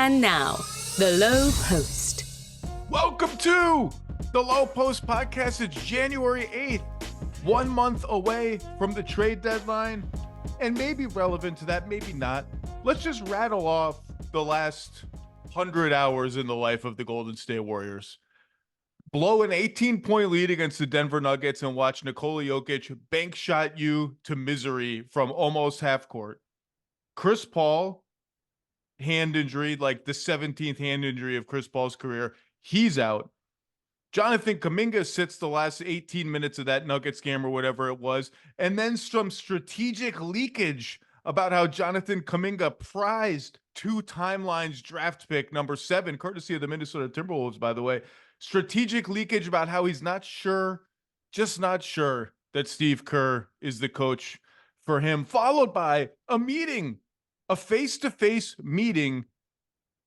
And now, the Lowe Post. Welcome to the Lowe Post podcast. It's January 8th, 1 month away from the trade deadline, and maybe relevant to that, maybe not. Let's just rattle off the last 100 hours in the life of the Golden State Warriors. Blow an 18-point lead against the Denver Nuggets and watch Nikola Jokic bank shot you to misery from almost half court. Chris Paul, hand injury, like the 17th hand injury of Chris Paul's career. He's out. Jonathan Kuminga sits the last 18 minutes of that Nuggets game or whatever it was. And then some strategic leakage about how Jonathan Kuminga prized 2 timelines draft pick number 7, courtesy of the Minnesota Timberwolves, by the way. Strategic leakage about how he's not sure, just not sure that Steve Kerr is the coach for him, followed by a meeting, a face-to-face meeting.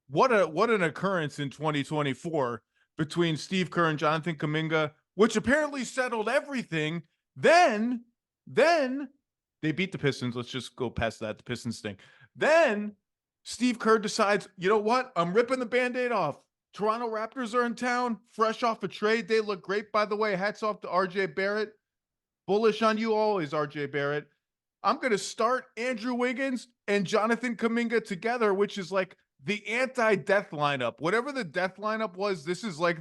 What an occurrence in 2024 between Steve Kerr and Jonathan Kuminga, which apparently settled everything. Then they beat the Pistons. Let's just go past that. The Pistons stink. Then Steve Kerr decides, you know what? I'm ripping the Band-Aid off. Toronto Raptors are in town, fresh off a trade. They look great, by the way. Hats off to RJ Barrett. Bullish on you always, RJ Barrett. I'm going to start Andrew Wiggins and Jonathan Kuminga together, which is like the anti-death lineup. Whatever the death lineup was, this is like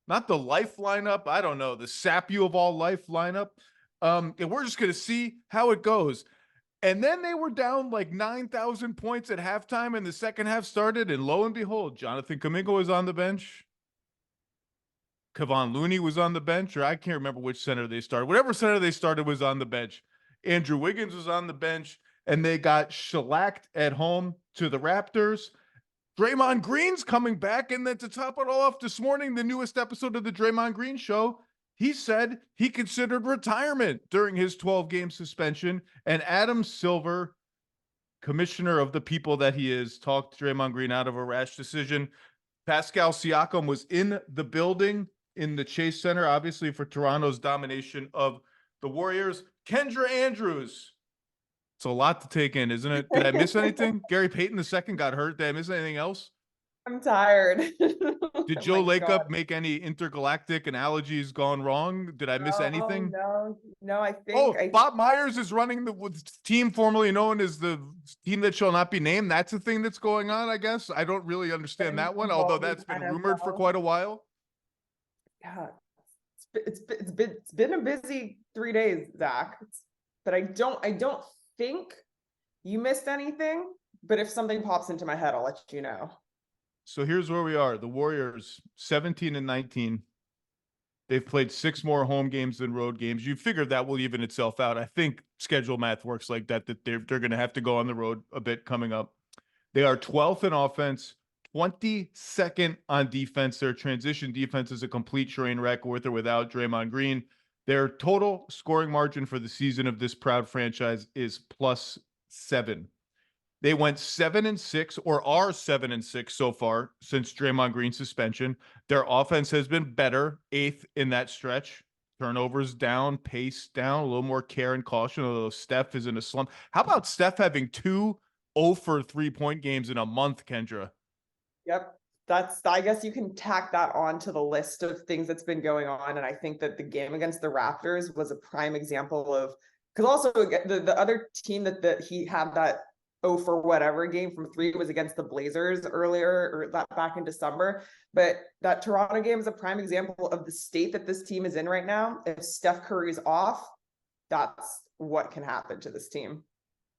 not the life lineup. I don't know, the sap you of all life lineup. And we're just going to see how it goes. And then they were down like 9,000 points at halftime, and the second half started, and lo and behold, Jonathan Kuminga was on the bench. Kevon Looney was on the bench, or I can't remember which center they started. Whatever center they started was on the bench. Andrew Wiggins was on the bench, and they got shellacked at home to the Raptors. Draymond Green's coming back, and then to top it all off this morning, the newest episode of the Draymond Green Show, he said he considered retirement during his 12-game suspension, and Adam Silver, commissioner of the people that he is, talked Draymond Green out of a rash decision. Pascal Siakam was in the building in the Chase Center, obviously for Toronto's domination of the Warriors. Kendra Andrews. It's a lot to take in, isn't it? Did I miss anything? Gary Payton II got hurt. Did I miss anything else? I'm tired. Did Joe Lacob make any intergalactic analogies gone wrong? Did I miss anything? No, I think. Bob Myers is running the team formerly known as the team that shall not be named. That's a thing that's going on, I guess. I don't really understand that one, although that's been rumored for quite a while. Yeah, it's been a busy 3 days, Zach. But I don't think you missed anything. But if something pops into my head, I'll let you know. So here's where we are. The Warriors, 17-19. They've played 6 more home games than road games. You figured that will even itself out. I think schedule math works like that they're going to have to go on the road a bit coming up. They are 12th in offense, 22nd on defense. Their transition defense is a complete train wreck with or without Draymond Green. Their total scoring margin for the season of this proud franchise is +7. They went 7-6, or are 7-6 so far since Draymond Green's suspension. Their offense has been better, 8th in that stretch. Turnovers down, pace down, a little more care and caution, although Steph is in a slump. How about Steph having 2 0-for 3-point games in a month, Kendra? Yep. I guess you can tack that on to the list of things that's been going on. And I think that the game against the Raptors was a prime example of, because also the other team that he had that for whatever game from 3 was against the Blazers earlier, or that back in December. But that Toronto game is a prime example of the state that this team is in right now. If Steph Curry's off, that's what can happen to this team.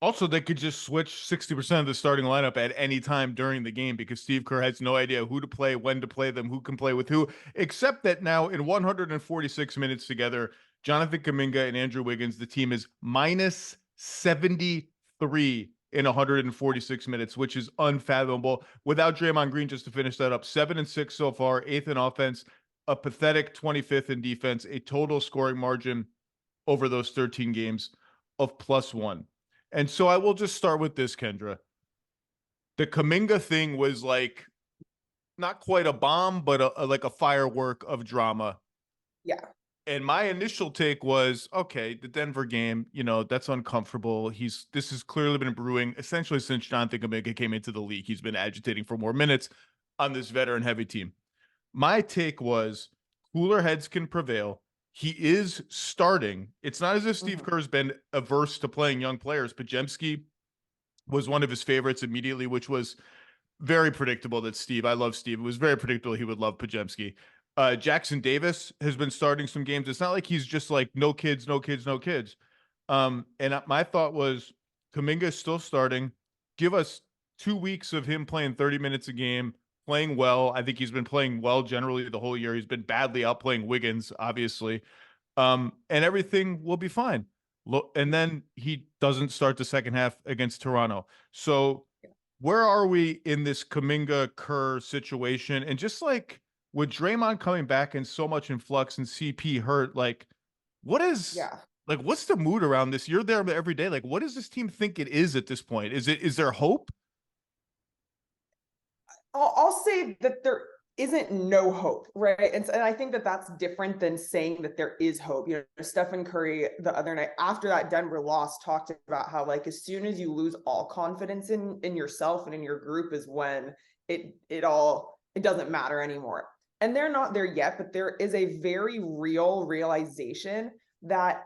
Also, they could just switch 60% of the starting lineup at any time during the game because Steve Kerr has no idea who to play, when to play them, who can play with who, except that now in 146 minutes together, Jonathan Kuminga and Andrew Wiggins, the team is -73 in 146 minutes, which is unfathomable. Without Draymond Green, just to finish that up, 7-6 so far, 8th in offense, a pathetic 25th in defense, a total scoring margin over those 13 games of +1. And so I will just start with this, Kendra. The Kuminga thing was like not quite a bomb, but like a firework of drama. Yeah. And my initial take was, okay, the Denver game, that's uncomfortable. This has clearly been brewing essentially since Jonathan Kuminga came into the league. He's been agitating for more minutes on this veteran heavy team. My take was cooler heads can prevail. He is starting. It's not as if Steve Kerr's been averse to playing young players. Podziemski was one of his favorites immediately, which was very predictable that I love Steve. It was very predictable he would love Podziemski. Jackson Davis has been starting some games. It's not like he's just like, no kids, no kids, no kids. And my thought was Kuminga is still starting. Give us 2 weeks of him playing 30 minutes a game, playing well. I think he's been playing well generally the whole year. He's been badly outplaying Wiggins, obviously. And everything will be fine. And then he doesn't start the second half against Toronto. So where are we in this Kuminga Kerr situation? And just like with Draymond coming back and so much in flux and CP hurt, like what's the mood around this? You're there every day. Like, what does this team think it is at this point? Is there hope? I'll say that there isn't no hope, right? And I think that that's different than saying that there is hope. Stephen Curry the other night after that Denver loss talked about how like as soon as you lose all confidence in yourself and in your group is when it doesn't matter anymore. And they're not there yet, but there is a very real realization that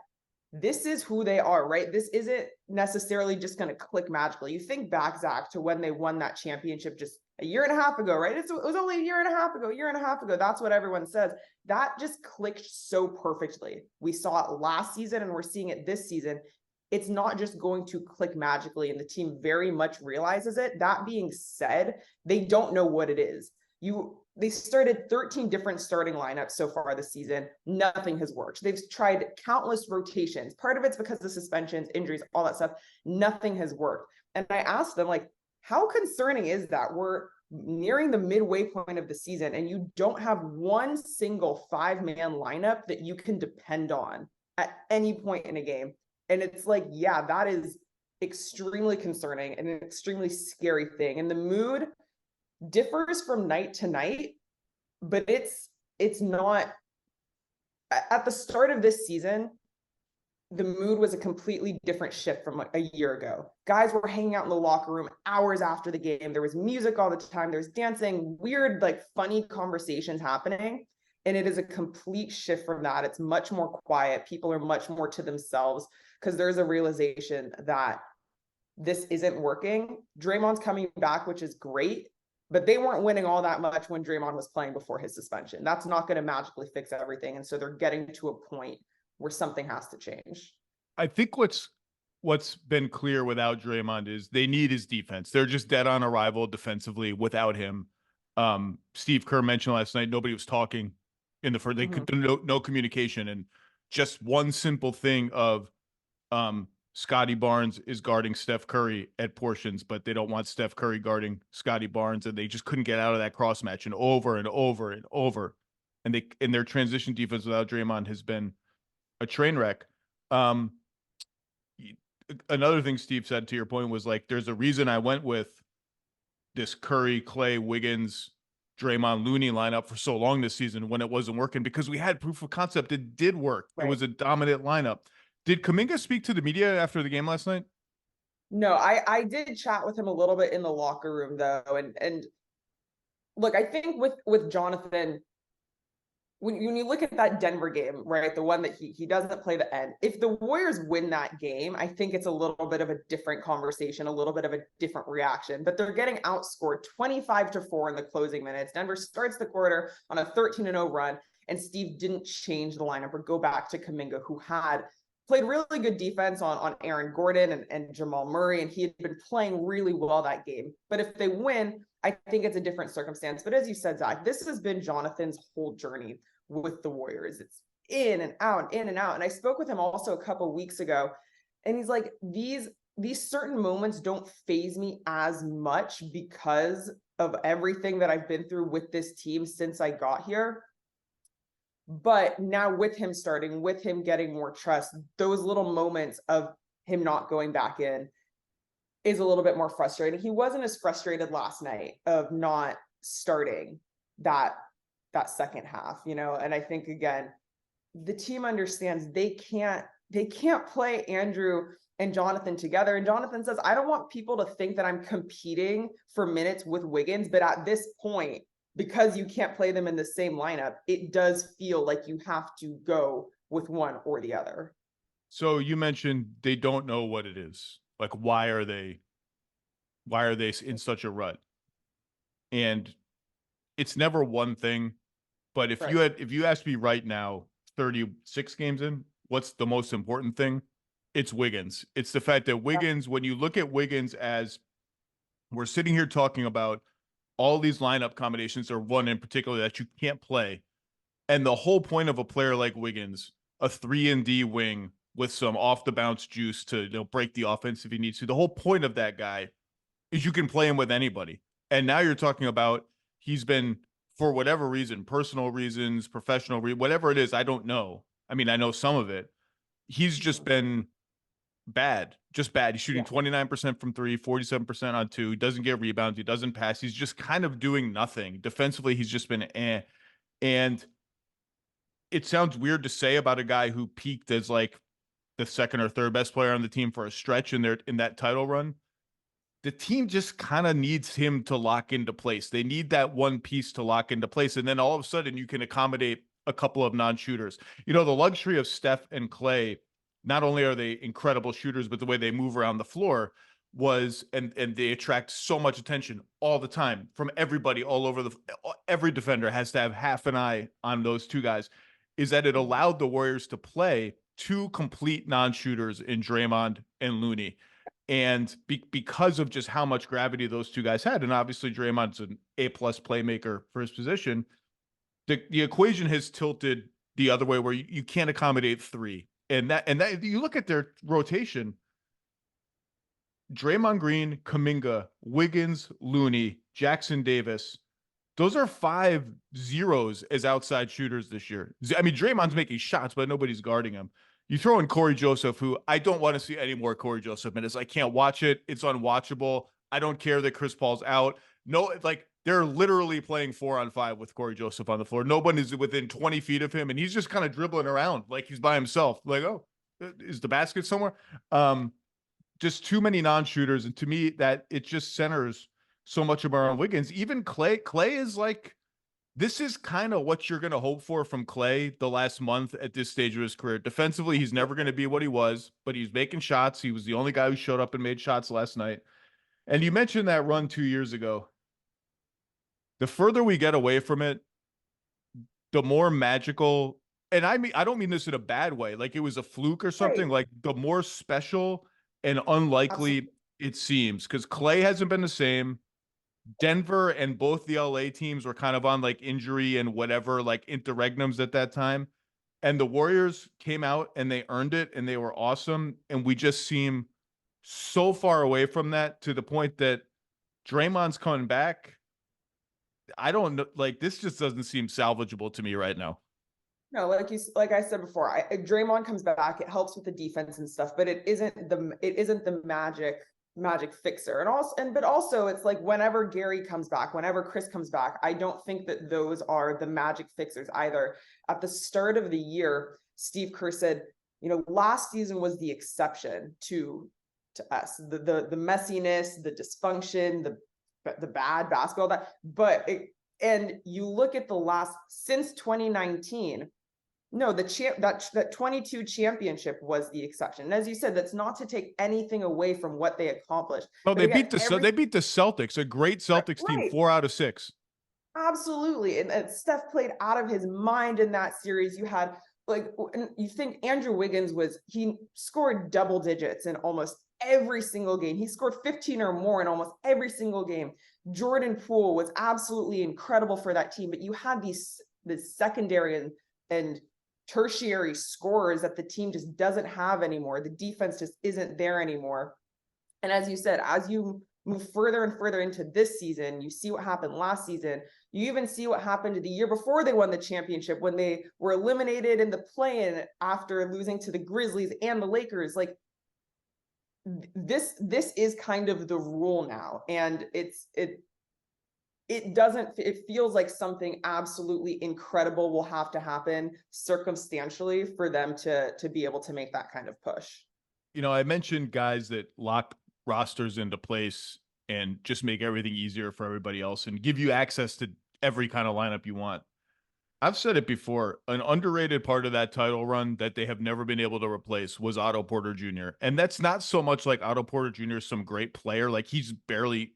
this is who they are, right? This isn't necessarily just going to click magically. You think back, Zach, to when they won that championship just a year and a half ago, right? It was only a year and a half ago. That's what everyone says. That just clicked so perfectly. We saw it last season and we're seeing it this season. It's not just going to click magically, and the team very much realizes it. That being said, they don't know what it is. They started 13 different starting lineups so far this season. Nothing has worked. They've tried countless rotations. Part of it's because of suspensions, injuries, all that stuff. Nothing has worked. And I asked them, like, how concerning is that? We're nearing the midway point of the season and you don't have one single 5-man lineup that you can depend on at any point in a game. And it's like, yeah, that is extremely concerning and an extremely scary thing. And the mood differs from night to night, but it's not. At the start of this season, the mood was a completely different shift from like a year ago. Guys were hanging out in the locker room hours after the game. There was music all the time. There's dancing, weird, like funny conversations happening. And it is a complete shift from that. It's much more quiet. People are much more to themselves because there's a realization that this isn't working. Draymond's coming back, which is great, but they weren't winning all that much when Draymond was playing before his suspension. That's not going to magically fix everything. And so they're getting to a point where something has to change. I think what's been clear without Draymond is they need his defense. They're just dead on arrival defensively without him. Steve Kerr mentioned last night nobody was talking in the first. They could no communication, and just one simple thing of Scotty Barnes is guarding Steph Curry at portions, but they don't want Steph Curry guarding Scotty Barnes, and they just couldn't get out of that cross match, and over and over and over. And their transition defense without Draymond has been a train wreck. Another thing Steve said to your point was like, there's a reason I went with this Curry, Clay, Wiggins, Draymond, Looney lineup for so long this season when it wasn't working, because we had proof of concept. It did work. Right. It was a dominant lineup. Did Kuminga speak to the media after the game last night? No, I did chat with him a little bit in the locker room though. And look, I think with Jonathan, when you look at that Denver game, right, the one that he doesn't play the end, if the Warriors win that game, I think it's a little bit of a different conversation, a little bit of a different reaction. But they're getting outscored 25-4 in the closing minutes. Denver starts the quarter on a 13-0 run, and Steve didn't change the lineup or go back to Kuminga, who had played really good defense on Aaron Gordon and Jamal Murray, and he had been playing really well that game. But if they win, I think it's a different circumstance. But as you said, Zach, this has been Jonathan's whole journey with the Warriors. It's in and out. And I spoke with him also a couple weeks ago, and he's like, these certain moments don't faze me as much because of everything that I've been through with this team since I got here. But now with him starting, with him getting more trust, those little moments of him not going back in is a little bit more frustrating. He wasn't as frustrated last night of not starting that second half, and I think, again, the team understands they can't play Andrew and Jonathan together. And Jonathan says, I don't want people to think that I'm competing for minutes with Wiggins, but at this point, because you can't play them in the same lineup, it does feel like you have to go with one or the other. So you mentioned they don't know what it is. Like, why are they in such a rut? And it's never one thing, but if you asked me right now, 36 games in, what's the most important thing? It's Wiggins. It's the fact that Wiggins, when you look at Wiggins, as we're sitting here talking about all these lineup combinations, or one in particular that you can't play. And the whole point of a player like Wiggins, a 3-and-D wing with some off the bounce juice to break the offense if he needs to. The whole point of that guy is you can play him with anybody. And now you're talking about he's been, for whatever reason, personal reasons, professional whatever it is, I don't know. I mean, I know some of it. He's just been bad. He's shooting 29% from 3, 47% on 2. He doesn't get rebounds. He doesn't pass. He's just kind of doing nothing. Defensively, he's just been eh. And it sounds weird to say about a guy who peaked as like the second or third best player on the team for a stretch in that title run. The team just kind of needs him to lock into place. They need that one piece to lock into place. And then all of a sudden you can accommodate a couple of non-shooters. The luxury of Steph and Clay, not only are they incredible shooters, but the way they move around the floor was, and they attract so much attention all the time from everybody all over every defender has to have half an eye on those two guys, is that it allowed the Warriors to play two complete non-shooters in Draymond and Looney. And because of just how much gravity those two guys had, and obviously Draymond's an A+ playmaker for his position, the equation has tilted the other way where you can't accommodate three. And that you look at their rotation, Draymond Green, Kuminga, Wiggins, Looney, Jackson Davis. Those are 5 zeros as outside shooters this year. I mean, Draymond's making shots, but nobody's guarding him. You throw in Corey Joseph, who I don't want to see any more Corey Joseph minutes. I can't watch it. It's unwatchable. I don't care that Chris Paul's out. No, like they're literally playing 4-on-5 with Corey Joseph on the floor. Nobody is within 20 feet of him, and he's just kind of dribbling around like he's by himself. Like, oh, is the basket somewhere? Just too many non-shooters, and to me, that it just centers so much around Wiggins. Even Clay is like, this is kind of what you're going to hope for from Clay the last month at this stage of his career. Defensively, he's never going to be what he was, but he's making shots. He was the only guy who showed up and made shots last night. And you mentioned that run 2 years ago. The further we get away from it, the more magical, and I don't mean this in a bad way, like it was a fluke or something, like the more special and unlikely it seems, because Clay hasn't been the same. Denver and both the LA teams were kind of on like injury and whatever, like interregnums at that time. And the Warriors came out and they earned it and they were awesome. And we just seem so far away from that, to the point that Draymond's coming back. I don't know. Like, this just doesn't seem salvageable to me right now. No, like I said before, Draymond comes back. It helps with the defense and stuff, but it isn't the magic fixer. But also it's like whenever Gary comes back, whenever Chris comes back, I don't think that those are the magic fixers either. At the start of the year, Steve Kerr said, last season was the exception to us, the messiness, the dysfunction, the bad basketball, and you look at the last, since 2019, no, that 22 championship was the exception. And as you said, that's not to take anything away from what they accomplished. No, they beat the Celtics, a great Celtics team, 4 out of 6. Absolutely. And Steph played out of his mind in that series. You had and you think Andrew Wiggins he scored double digits in almost every single game. He scored 15 or more in almost every single game. Jordan Poole was absolutely incredible for that team, but you had this secondary and tertiary scorers that the team just doesn't have anymore. The defense just isn't there anymore. And as you said, as you move further and further into this season, you see what happened last season. You even see what happened the year before they won the championship, when they were eliminated in the play-in after losing to the Grizzlies and the Lakers. Like, this is kind of the rule now. And it feels like something absolutely incredible will have to happen circumstantially for them to be able to make that kind of push. I mentioned guys that lock rosters into place and just make everything easier for everybody else and give you access to every kind of lineup you want. I've said it before, an underrated part of that title run that they have never been able to replace was Otto Porter Jr. And that's not so much like Otto Porter Jr. is some great player. Like he's barely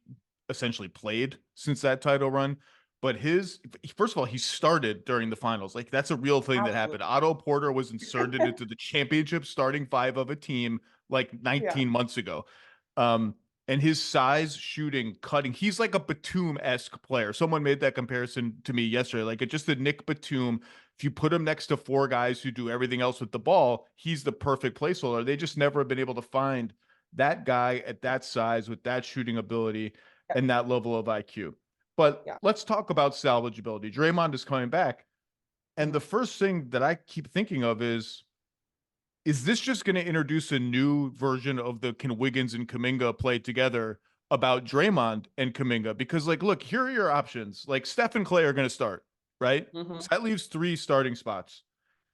essentially played since that title run. But first of all, he started during the finals. Like that's a real thing that Absolutely. happened. Otto Porter was inserted into the championship starting five of a team like Yeah. 19 months ago. Um, and his size, shooting, cutting, he's like a Batum-esque player. Someone made that comparison to me yesterday. Like it's just a Nick Batum. If you put him next to four guys who do everything else with the ball, he's the perfect placeholder. They just never have been able to find that guy at that size with that shooting ability and that level of IQ. But Yeah. let's talk about salvageability. Draymond is coming back. And the first thing that I keep thinking of is this just going to introduce a new version of the can Wiggins and Kuminga play together about Draymond and Kuminga? Because, like, look, here are your options. Like, Steph and Clay are going to start, right? Mm-hmm. So that leaves 3 starting spots.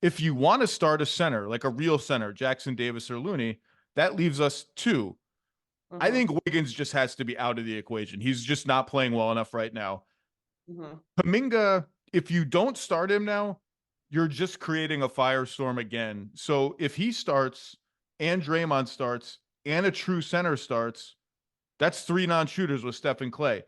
If you want to start a center, like a real center, Jackson Davis or Looney, that leaves us 2. I Mm-hmm. think Wiggins just has to be out of the equation. He's just not playing well enough right now. Mm-hmm. Kuminga, if you don't start him now, you're just creating a firestorm again. So if he starts and Draymond starts and a true center starts, that's 3 non-shooters with Steph and Clay.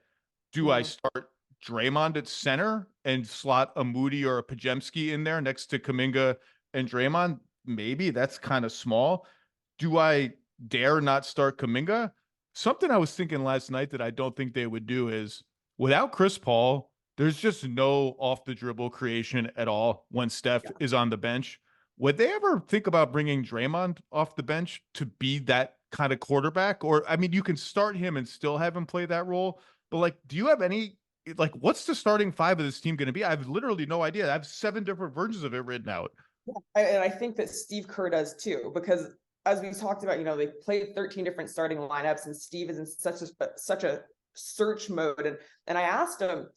Do I Mm-hmm. start Draymond at center and slot a Moody or a Pajemski in there next to Kuminga and Draymond? Maybe that's kind of small. Do I dare not start Kuminga? Something I was thinking last night that I don't think they would do is without Chris Paul, there's just no off the dribble creation at all when Steph Yeah. is on the bench. Would they ever think about bringing Draymond off the bench to be that kind of quarterback? Or, I mean, you can start him and still have him play that role. But, like, do you have any, like, what's the starting 5 of this team going to be? I have literally no idea. I have 7 different versions of it written out. And I think that Steve Kerr does too, because as we talked about, they played 13 different starting lineups, and Steve is in such a search mode. And I asked him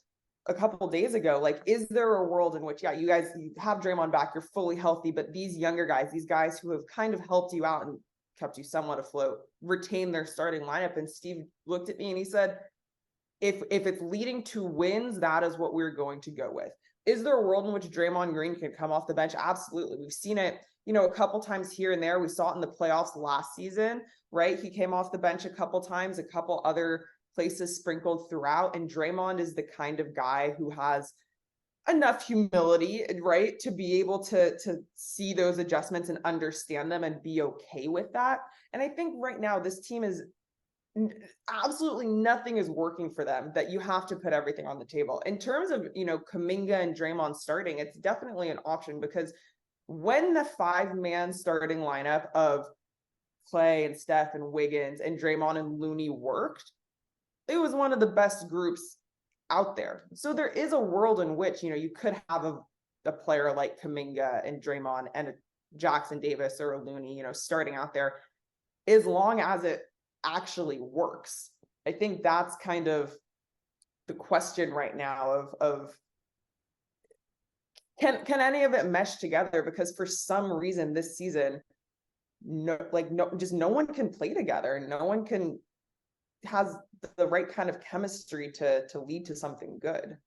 a couple of days ago, like, is there a world in which, you guys, you have Draymond back, you're fully healthy, but these younger guys, these guys who have kind of helped you out and kept you somewhat afloat, retain their starting lineup? And Steve looked at me and he said, if it's leading to wins, that is what we're going to go with. Is there a world in which Draymond Green can come off the bench? Absolutely. We've seen it, a couple times here and there. We saw it in the playoffs last season, right? He came off the bench a couple times, a couple other places sprinkled throughout. And Draymond is the kind of guy who has enough humility, right, to be able to see those adjustments and understand them and be okay with that. And I think right now this team is absolutely nothing is working for them, that you have to put everything on the table. In terms of, Kuminga and Draymond starting, it's definitely an option, because when the 5-man starting lineup of Clay and Steph and Wiggins and Draymond and Looney worked, it was one of the best groups out there. So there is a world in which, you could have a player like Kuminga and Draymond and a Jackson Davis or a Looney, starting out there, as long as it actually works. I think that's kind of the question right now of can any of it mesh together? Because for some reason this season, no one can play together. No one has the right kind of chemistry to lead to something good.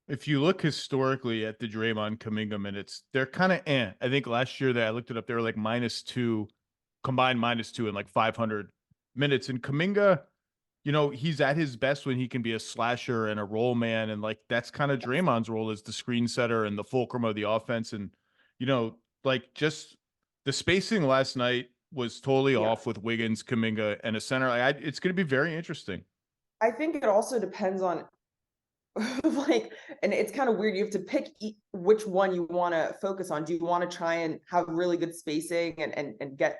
If you look historically at the Draymond Kuminga minutes, they're kind of I think last year that I looked it up, they were like -2, combined -2 in like 500 minutes. And Kuminga, he's at his best when he can be a slasher and a roll man. And like, that's kind of Draymond's role as the screen setter and the fulcrum of the offense. And, like just the spacing last night was totally off with Wiggins, Kuminga, and a center. It's going to be very interesting. I think it also depends on and it's kind of weird. You have to pick which one you want to focus on. Do you want to try and have really good spacing and get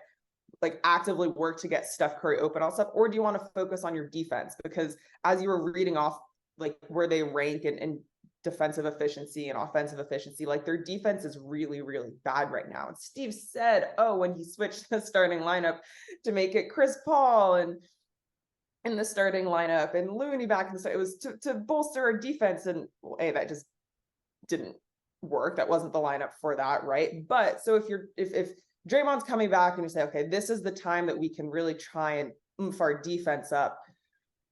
like actively work to get Steph Curry open on stuff? Or do you want to focus on your defense? Because as you were reading off like where they rank in defensive efficiency and offensive efficiency, like their defense is really, really bad right now. And Steve said, when he switched the starting lineup to make it Chris Paul and in the starting lineup and Looney back in the start. It was to bolster our defense, and that just didn't work. That wasn't the lineup for that, right? But so if Draymond's coming back and you say, okay, this is the time that we can really try and oomph our defense up.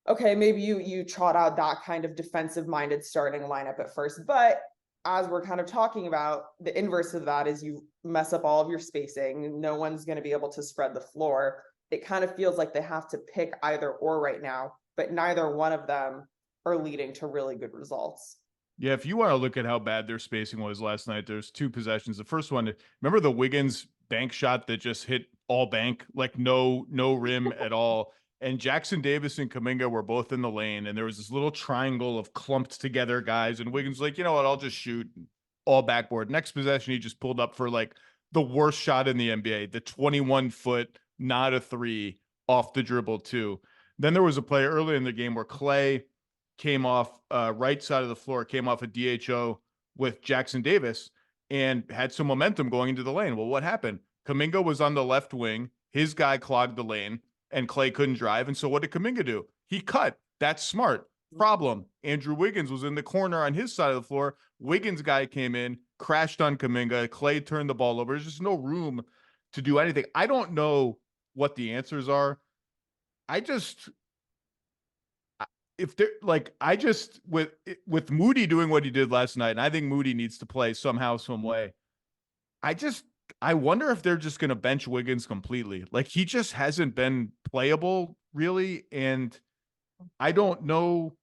Okay, maybe you trot out that kind of defensive minded starting lineup at first, but as we're kind of talking about, the inverse of that is you mess up all of your spacing. No one's going to be able to spread the floor. It kind of feels like they have to pick either or right now, but neither one of them are leading to really good results. Yeah, if you want to look at how bad their spacing was last night, there's two possessions. The first one, remember the Wiggins bank shot that just hit all bank, like no rim at all. And Jackson Davis and Kuminga were both in the lane, and there was this little triangle of clumped together guys. And Wiggins was like, you know what, I'll just shoot all backboard. Next possession, he just pulled up for like the worst shot in the NBA, the 21-foot, not a three, off the dribble too. Then there was a play early in the game where Clay came off right side of the floor, came off a DHO with Jackson Davis and had some momentum going into the lane. Well, what happened? Kuminga was on the left wing. His guy clogged the lane and Clay couldn't drive. And so what did Kuminga do? He cut. That's smart. Problem. Andrew Wiggins was in the corner on his side of the floor. Wiggins' guy came in, crashed on Kuminga. Clay turned the ball over. There's just no room to do anything. I don't know what the answers are. If they're like, with Moody doing what he did last night, and I think Moody needs to play somehow, some way. I wonder if they're just going to bench Wiggins completely. Like, he just hasn't been playable really. And I don't know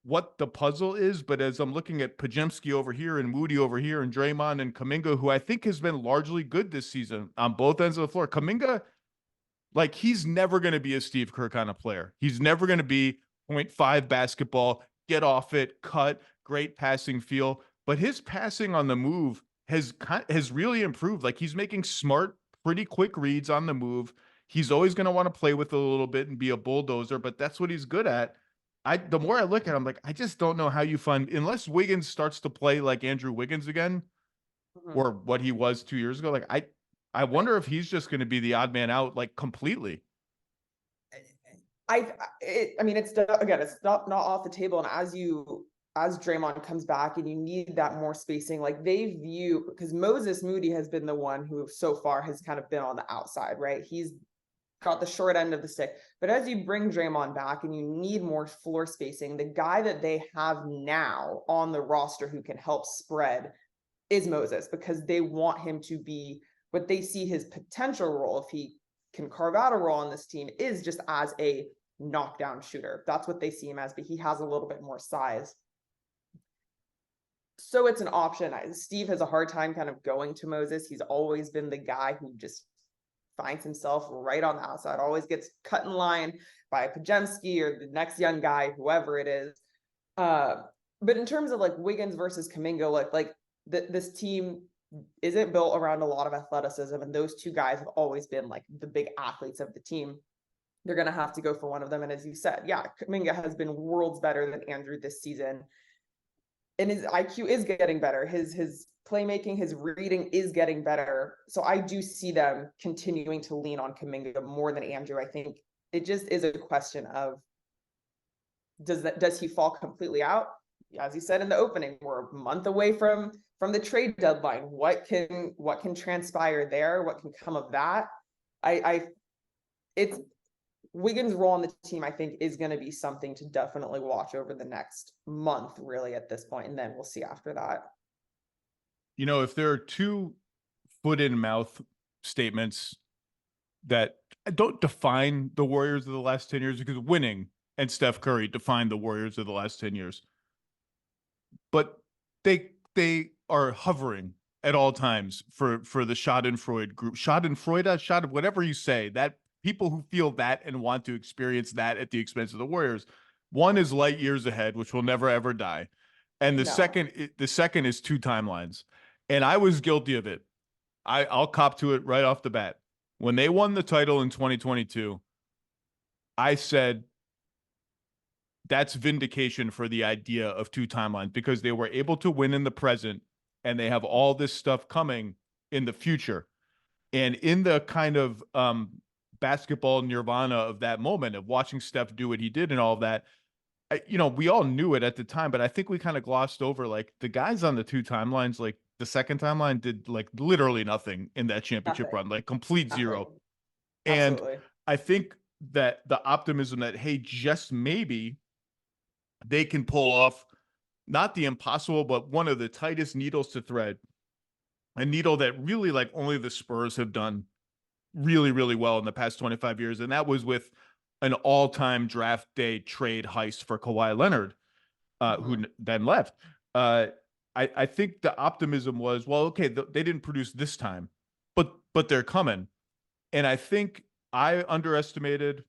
what the puzzle is, but as I'm looking at Podziemski over here and Moody over here and Draymond and Kuminga, who I think has been largely good this season on both ends of the floor. Kuminga, like, he's never going to be a Steve Kerr kind of player. He's never going to be 0.5 basketball, get off it, cut, great passing feel. But his passing on the move has really improved. Like, he's making smart, pretty quick reads on the move. He's always going to want to play with it a little bit and be a bulldozer, but that's what he's good at. The more I look at him, like, I just don't know how you find, unless Wiggins starts to play like Andrew Wiggins again, or what he was 2 years ago. Like, I wonder if he's just going to be the odd man out, like, completely. I mean, it's not off the table. And as Draymond comes back and you need that more spacing, like they view, because Moses Moody has been the one who so far has kind of been on the outside, right? He's got the short end of the stick. But as you bring Draymond back and you need more floor spacing, the guy that they have now on the roster who can help spread is Moses, because they want him to be what they see his potential role, if he can carve out a role on this team, is just as a knockdown shooter. That's what they see him as, but he has a little bit more size. So it's an option. Steve has a hard time kind of going to Moses. He's always been the guy who just finds himself right on the outside, always gets cut in line by Podziemski or the next young guy, whoever it is. But in terms of like Wiggins versus Kuminga, this team isn't built around a lot of athleticism, and those two guys have always been like the big athletes of the team. They're going to have to go for one of them. And as you said, yeah, Kuminga has been worlds better than Andrew this season. And his IQ is getting better. His playmaking, his reading is getting better. So I do see them continuing to lean on Kuminga more than Andrew. I think it just is a question of, does he fall completely out? As you said in the opening, we're a month away from the trade deadline. What can transpire there? What can come of that? It's Wiggins' role on the team, I think, is going to be something to definitely watch over the next month, really, at this point, and then we'll see after that. You know, if there are two foot in mouth statements that don't define the Warriors of the last 10 years, because winning and Steph Curry defined the Warriors of the last 10 years, but they are hovering at all times for the Schadenfreude group, whatever you say, that people who feel that and want to experience that at the expense of the Warriors. One is light years ahead, which will never ever die, and the second is two timelines. And I was guilty of it. I'll cop to it right off the bat. When they won the title in 2022, I said that's vindication for the idea of two timelines, because they were able to win in the present and they have all this stuff coming in the future. And in the kind of basketball nirvana of that moment of watching Steph do what he did and all of that. We all knew it at the time, but I think we kind of glossed over like the guys on the two timelines, like the second timeline did like literally nothing in that championship Nothing. run, like complete Nothing. zero. And Absolutely. I think that the optimism that, hey, just maybe they can pull off not the impossible, but one of the tightest needles to thread, a needle that really like only the Spurs have done really, really well in the past 25 years. And that was with an all-time draft day trade heist for Kawhi Leonard, who then left. I think the optimism was, well, okay, they didn't produce this time, but they're coming. And I think I underestimated,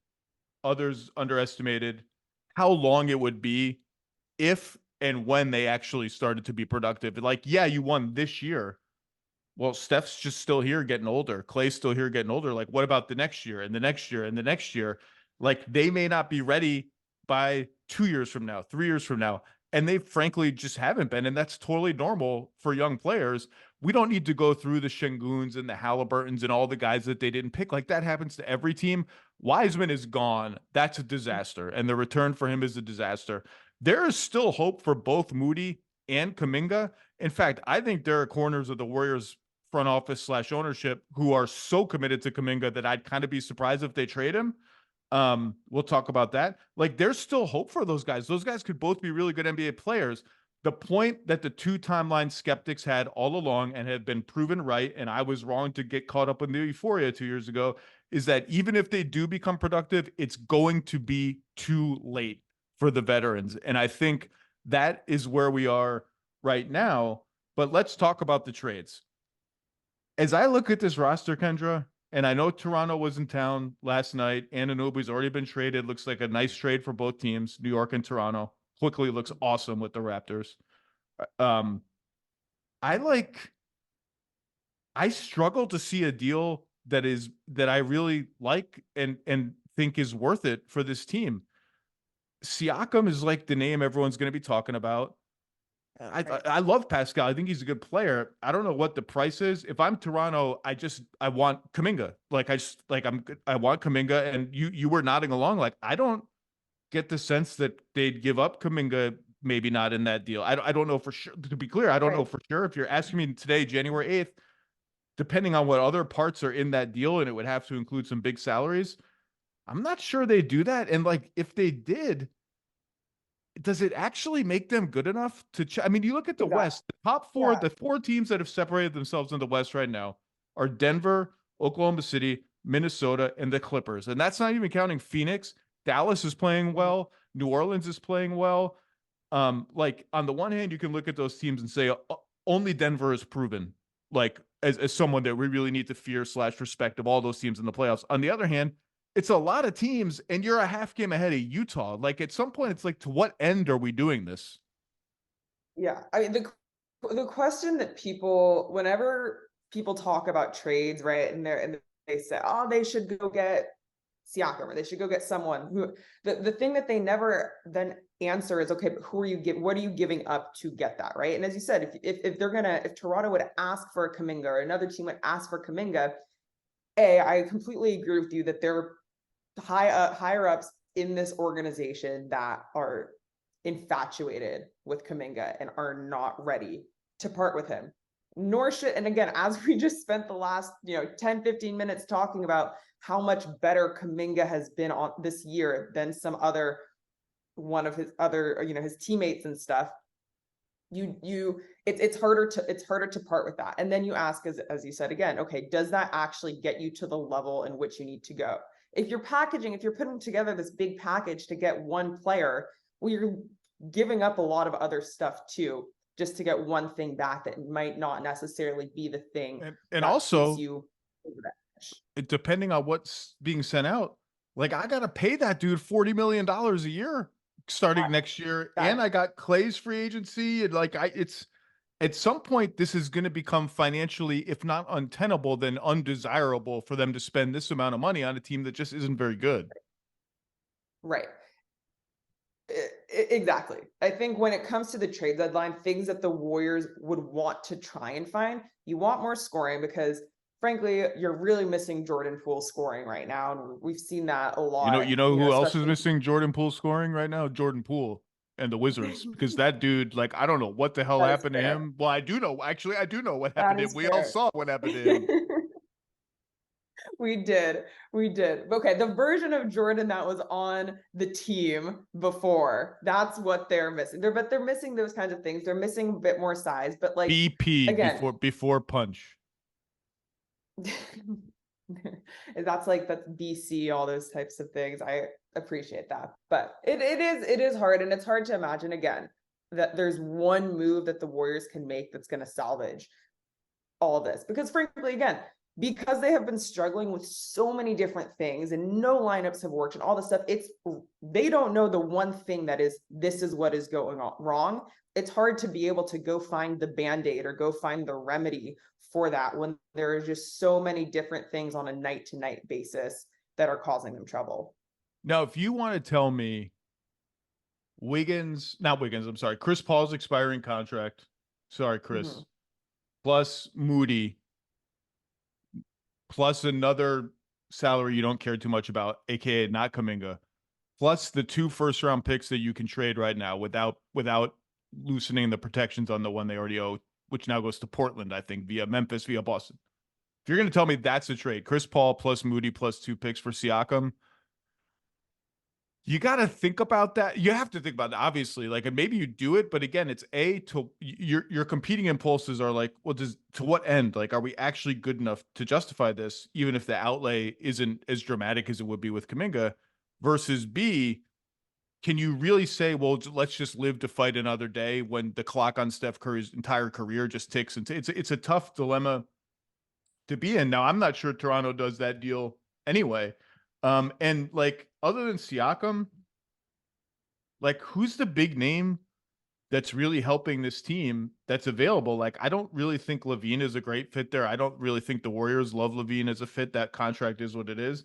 others underestimated how long it would be if and when they actually started to be productive. Like, yeah, you won this year. Well, Steph's just still here getting older. Clay's still here getting older. Like, what about the next year and the next year and the next year? Like, they may not be ready by 2 years from now, 3 years from now. And they frankly just haven't been. And that's totally normal for young players. We don't need to go through the Şengün's and the Halliburtons and all the guys that they didn't pick. Like, that happens to every team. Wiseman is gone. That's a disaster. And the return for him is a disaster. There is still hope for both Moody and Kuminga. In fact, I think there are corners of the Warriors front office / ownership who are so committed to Kuminga that I'd kind of be surprised if they trade him. We'll talk about that. Like, there's still hope for those guys. Those guys could both be really good NBA players. The point that the two timeline skeptics had all along and have been proven right, and I was wrong to get caught up in the euphoria 2 years ago, is that even if they do become productive, it's going to be too late for the veterans. And I think that is where we are right now. But let's talk about the trades. As I look at this roster, Kendra, and I know Toronto was in town last night. Anunoby's already been traded. Looks like a nice trade for both teams, New York and Toronto. Quickly looks awesome with the Raptors. I struggle to see a deal that I really like and think is worth it for this team. Siakam is like the name everyone's going to be talking about. I love Pascal. I think he's a good player. I don't know what the price is. If I'm Toronto, I want Kuminga. I want Kuminga, and you were nodding along. Like, I don't get the sense that they'd give up Kuminga. Maybe not in that deal. I don't know for sure. To be clear, I don't know for sure. If you're asking me today, January 8th, depending on what other parts are in that deal, and it would have to include some big salaries, I'm not sure they do that. And like, if they did, does it actually make them good enough to I mean, you look at the West, the top four, the four teams that have separated themselves in the West right now are Denver, Oklahoma City, Minnesota, and the Clippers. And that's not even counting Phoenix. Dallas is playing well. New Orleans is playing well. Like, on the one hand, you can look at those teams and say only Denver is proven, like, as someone that we really need to fear / respect of all those teams in the playoffs. On the other hand, it's a lot of teams, and you're a half game ahead of Utah. Like, at some point, it's like, to what end are we doing this? Yeah, I mean, the question that whenever people talk about trades, right, and they say, oh, they should go get Siakam, or they should go get someone who, the thing that they never then answer is, okay, but what are you giving up to get that, right? And as you said, if Toronto would ask for a Kuminga, or another team would ask for Kuminga, I completely agree with you that there are higher ups in this organization that are infatuated with Kuminga and are not ready to part with him. Nor should, and again, as we just spent the last 10-15 minutes talking about how much better Kuminga has been on this year than some other one of his other his teammates and stuff. It's harder to part with that. And then you ask, as you said again, okay, does that actually get you to the level in which you need to go? If you're putting together this big package to get one player, well, you're giving up a lot of other stuff too, just to get one thing back that might not necessarily be the thing. And also, you depending on what's being sent out, like, I got to pay that dude $40 million a year starting next year. And I got Clay's free agency. And like, it's at some point, this is going to become financially, if not untenable, then undesirable for them to spend this amount of money on a team that just isn't very good. Right. Exactly. I think when it comes to the trade deadline, things that the Warriors would want to try and find, you want more scoring, because frankly, you're really missing Jordan Poole scoring right now. And we've seen that a lot, You know who else is especially. missing Jordan Poole scoring right now? Jordan Poole and the Wizards, because that dude, like, I don't know what the hell That is happened to fair. him. Well, I do know. Actually, I do know what That happened to him. is We all fair. saw what happened to him. We did. We did. Okay, the version of Jordan that was on the team before, that's what they're missing. But they're missing those kinds of things. They're missing a bit more size. But like, BP again, before punch. that's BC, all those types of things. I appreciate that. But it is hard, and it's hard to imagine again that there's one move that the Warriors can make that's going to salvage all this. Because frankly, again, because they have been struggling with so many different things and no lineups have worked and all this stuff, they don't know the one thing that is, this is what is going on wrong. It's hard to be able to go find the Band-Aid or go find the remedy for that when there are just so many different things on a night to night basis that are causing them trouble. Now, if you want to tell me I'm sorry, Chris Paul's expiring contract. Sorry, Chris. Mhm. Plus Moody, plus another salary you don't care too much about, aka not Kuminga, plus the 2 first-round picks that you can trade right now without loosening the protections on the one they already owe, which now goes to Portland, I think, via Memphis, via Boston. If you're going to tell me that's a trade, Chris Paul plus Moody plus 2 picks for Siakam, you got to think about that. You have to think about that, obviously. Like, and maybe you do it, but again, it's your competing impulses are like, well, to what end? Like, are we actually good enough to justify this, even if the outlay isn't as dramatic as it would be with Kuminga? Versus B, can you really say, well, let's just live to fight another day when the clock on Steph Curry's entire career just ticks? And it's a tough dilemma to be in. Now, I'm not sure Toronto does that deal anyway. And like, other than Siakam, like, who's the big name that's really helping this team that's available? Like, I don't really think Levine is a great fit there. I don't really think the Warriors love Levine as a fit. That contract is what it is.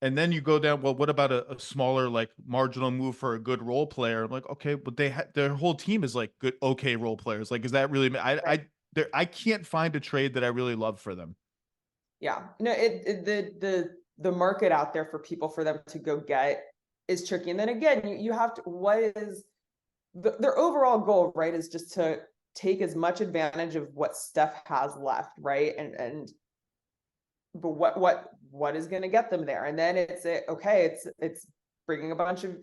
And then you go down, well, what about a smaller, like, marginal move for a good role player? I'm like, okay, but their whole team is like good, okay role players. Like, is that really, I can't find a trade that I really love for them. Yeah, no, the market out there for people for them to go get is tricky. And then again, you have to, what is their overall goal, right? Is just to take as much advantage of what Steph has left, right? But what is going to get them there? And then it's bringing a bunch of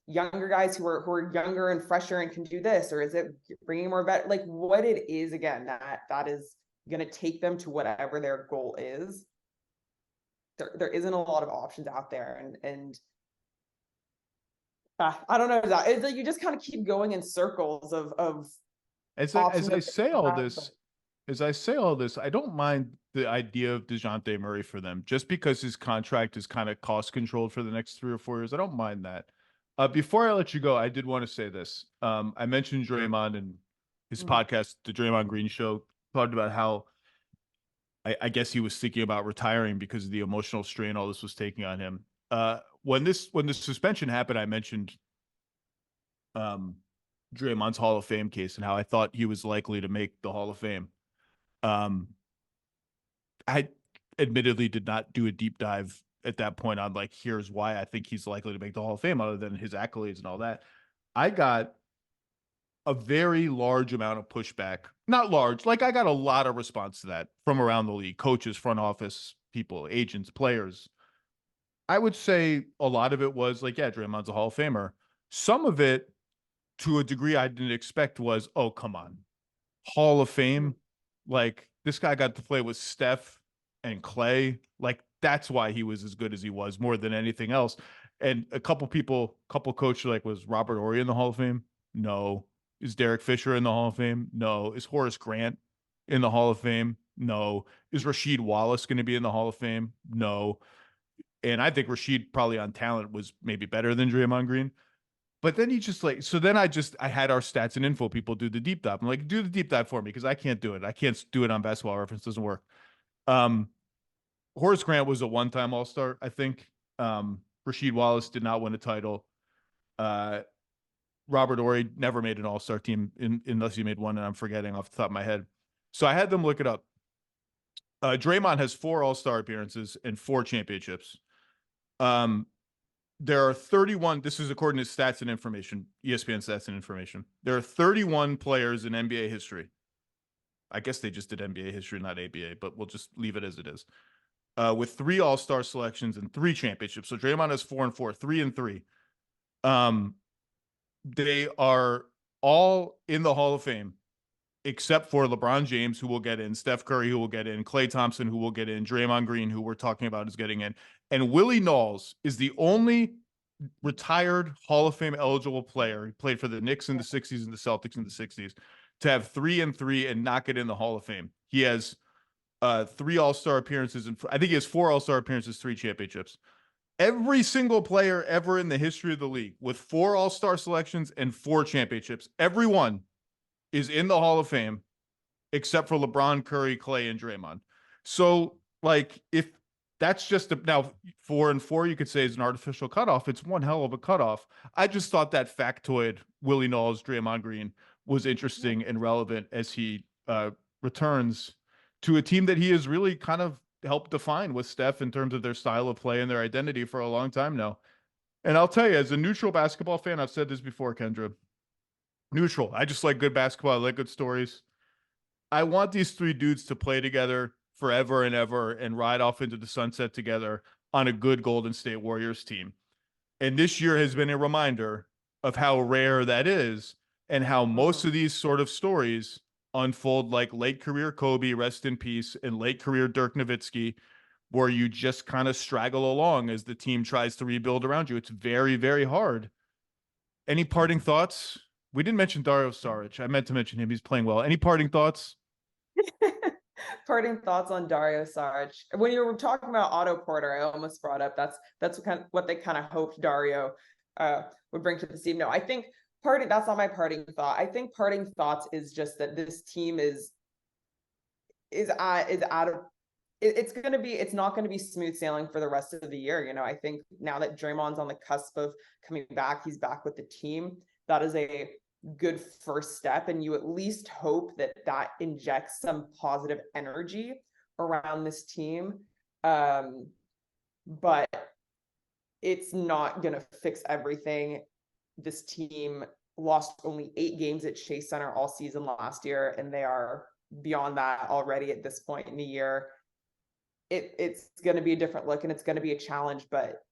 younger guys who are younger and fresher and can do this, or is it bringing more vet? Like, what it is again that is going to take them to whatever their goal is. There isn't a lot of options out there, and I don't know. It's like you just kind of keep going in circles of As options I that say they all have, this, I don't mind the idea of DeJounte Murray for them, just because his contract is kind of cost controlled for the next 3 or 4 years. I don't mind that. Before I let you go, I did want to say this. I mentioned Draymond and his podcast, the Draymond Green Show, talked about how I guess he was thinking about retiring because of the emotional strain all this was taking on him. When the suspension happened, I mentioned Draymond's Hall of Fame case and how I thought he was likely to make the Hall of Fame. I admittedly did not do a deep dive at that point on, like, here's why I think he's likely to make the Hall of Fame, other than his accolades and all that. I got a very large amount of pushback. Not large, like, I got a lot of response to that from around the league, coaches, front office people, agents, players. I would say a lot of it was like, yeah, Draymond's a Hall of Famer. Some of it, to a degree I didn't expect, was, oh, come on, Hall of Fame? Like, this guy got to play with Steph and Clay. Like, that's why he was as good as he was, more than anything else. And a couple coaches like, was Robert Horry in the Hall of Fame? No. Is Derek Fisher in the Hall of Fame? No. Is Horace Grant in the Hall of Fame? No. Is Rasheed Wallace going to be in the Hall of Fame? No. And I think Rasheed, probably on talent, was maybe better than Draymond Green. But then he just, like, so then I had our stats and info people do the deep dive. I'm like, do the deep dive for me, because I can't do it. I can't do it on Basketball Reference. It doesn't work. Horace Grant was a one-time All-Star, I think. Rasheed Wallace did not win a title. Robert Horry never made an All-Star team unless he made one, and I'm forgetting off the top of my head. So I had them look it up. Draymond has 4 All-Star appearances and 4 championships. There are 31, this is according to Stats and Information, ESPN Stats and Information. There are 31 players in NBA history. I guess they just did NBA history, not ABA, but we'll just leave it as it is. With 3 All-Star selections and 3 championships. So Draymond has 4 and 4, 3 and 3. They are all in the Hall of Fame, except for LeBron James, who will get in, Steph Curry, who will get in, Klay Thompson, who will get in, Draymond Green, who we're talking about, is getting in. And Willie Knowles is the only retired Hall of Fame eligible player. He played for the Knicks in the 60s and the Celtics in the 60s to have 3 and 3 and not get in the Hall of Fame. He has 3 All-Star appearances, and I think he has 4 All-Star appearances, 3 championships. Every single player ever in the history of the league with 4 All-Star selections and 4 championships, everyone is in the Hall of Fame except for LeBron, Curry, Klay, and Draymond. So, like, if that's just now 4 and 4, you could say is an artificial cutoff. It's one hell of a cutoff. I just thought that factoid, Willie Knowles, Draymond Green, was interesting and relevant as he returns to a team that he has really kind of helped define with Steph in terms of their style of play and their identity for a long time now. And I'll tell you, as a neutral basketball fan, I've said this before, Kendra, neutral. I just like good basketball. I like good stories. I want these 3 dudes to play together forever and ever and ride off into the sunset together on a good Golden State Warriors team. And this year has been a reminder of how rare that is and how most of these sort of stories unfold like late career Kobe, rest in peace, and late career Dirk Nowitzki, where you just kind of straggle along as the team tries to rebuild around you. It's very, very hard. Any parting thoughts? We didn't mention Dario Saric. I meant to mention him. He's playing well. Any parting thoughts? Parting thoughts on Dario Saric. When you were talking about Otto Porter, I almost brought up that's what they kind of hoped Dario would bring to the team. No, I think that's not my parting thought. I think parting thoughts is just that this team is out of it's not going to be smooth sailing for the rest of the year. You know, I think now that Draymond's on the cusp of coming back, he's back with the team. That is a good first step, and you at least hope that injects some positive energy around this team. But it's not going to fix everything. This team lost only 8 games at Chase Center all season last year, and they are beyond that already at this point in the year. It's going to be a different look, and it's going to be a challenge, but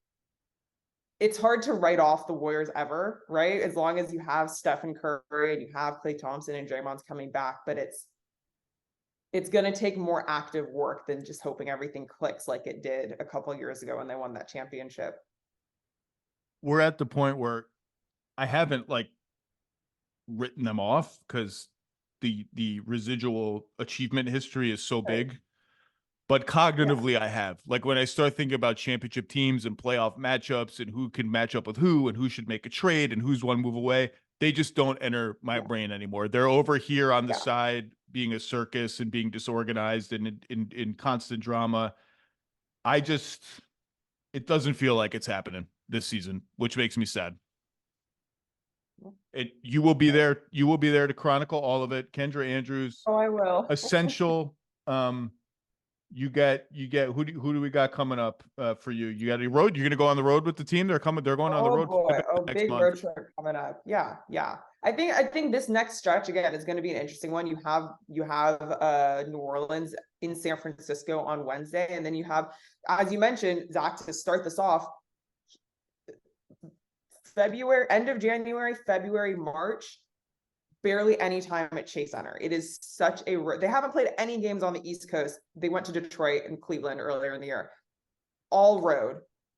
it's hard to write off the Warriors ever, right? As long as you have Steph and Curry and you have Klay Thompson and Draymond's coming back, but it's going to take more active work than just hoping everything clicks like it did a couple of years ago when they won that championship. We're at the point where I haven't written them off because the residual achievement history is so big. But cognitively, I have. Like when I start thinking about championship teams and playoff matchups and who can match up with who and who should make a trade and who's one move away, they just don't enter my brain anymore. They're over here on the side being a circus and being disorganized and in constant drama. It doesn't feel like it's happening this season, which makes me sad. You will be there. You will be there to chronicle all of it. Kendra Andrews. Oh, I will. Essential. You get who do we got coming up for you? You got a road? You're gonna go on the road with the team? They're going on the road. Boy. Big road trip coming up. Yeah. I think this next stretch again is going to be an interesting one. You have New Orleans in San Francisco on Wednesday, and then you have, as you mentioned, Zach, to start this off, end of January, February, March. Barely any time at Chase Center. It is such they haven't played any games on the East Coast. They went to Detroit and Cleveland earlier in the year, all road.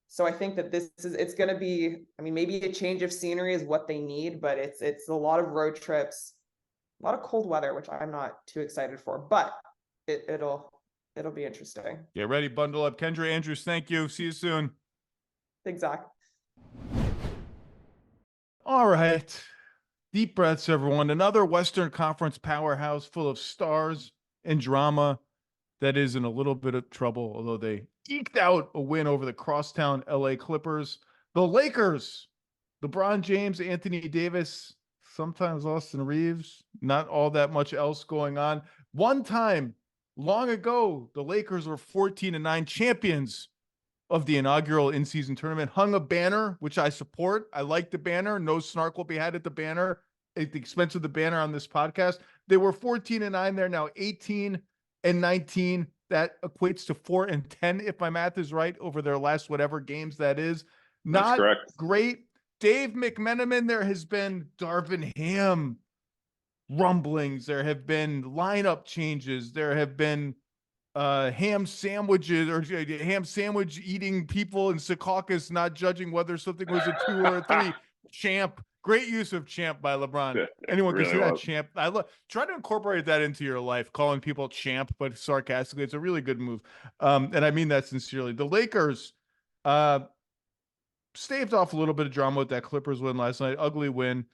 So I think that it's going to be, maybe a change of scenery is what they need, but it's a lot of road trips, a lot of cold weather, which I'm not too excited for, but it'll be interesting. Get ready, bundle up. Kendra Andrews, thank you. See you soon. Exactly. All right. Deep breaths, everyone. Another Western Conference powerhouse full of stars and drama that is in a little bit of trouble, although they eked out a win over the crosstown LA Clippers. The Lakers, LeBron James, Anthony Davis, sometimes Austin Reeves, not all that much else going on. One time long ago, the Lakers were 14-9 champions of the inaugural in-season tournament, hung a banner, which I support. I like the banner. No snark will be had at the banner at the expense of the banner on this podcast. They were 14-9. They're now 18-19. That equates to 4-10, if my math is right, over their last whatever games that is. That's Not correct. great. Dave McMenamin, there has been Darvin Ham rumblings. There have been lineup changes. There have been ham sandwiches or ham sandwich eating people in Secaucus not judging whether something was a 2 or a 3. Champ. Great use of champ by LeBron. Anyone really can say that was. champ. Try to incorporate that into your life, calling people champ, but sarcastically. It's a really good move. And I mean that sincerely. The Lakers staved off a little bit of drama with that Clippers win last night. Ugly win.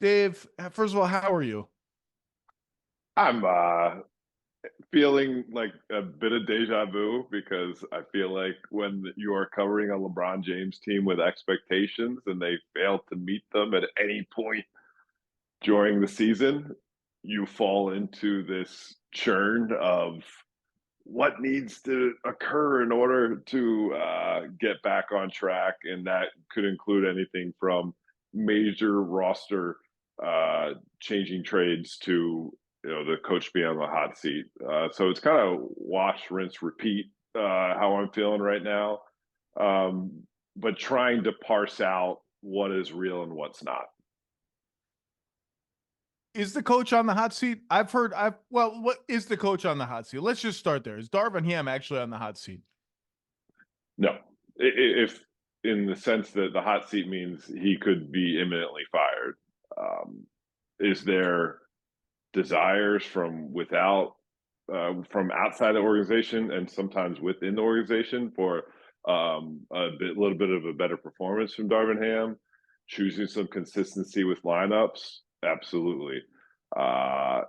Dave, first of all, how are you? I'm feeling like a bit of deja vu because I feel like when you are covering a LeBron James team with expectations and they fail to meet them at any point during the season, you fall into this churn of what needs to occur in order to get back on track. And that could include anything from major roster changing trades to the coach being on the hot seat. So it's kind of wash, rinse, repeat how I'm feeling right now. But trying to parse out what is real and what's not. Is the coach on the hot seat? What is the coach on the hot seat? Let's just start there. Is Darvin Ham actually on the hot seat? No. If in the sense that the hot seat means he could be imminently fired. Is there desires from outside the organization and sometimes within the organization for little bit of a better performance from Darvin Ham, choosing some consistency with lineups? Absolutely. Are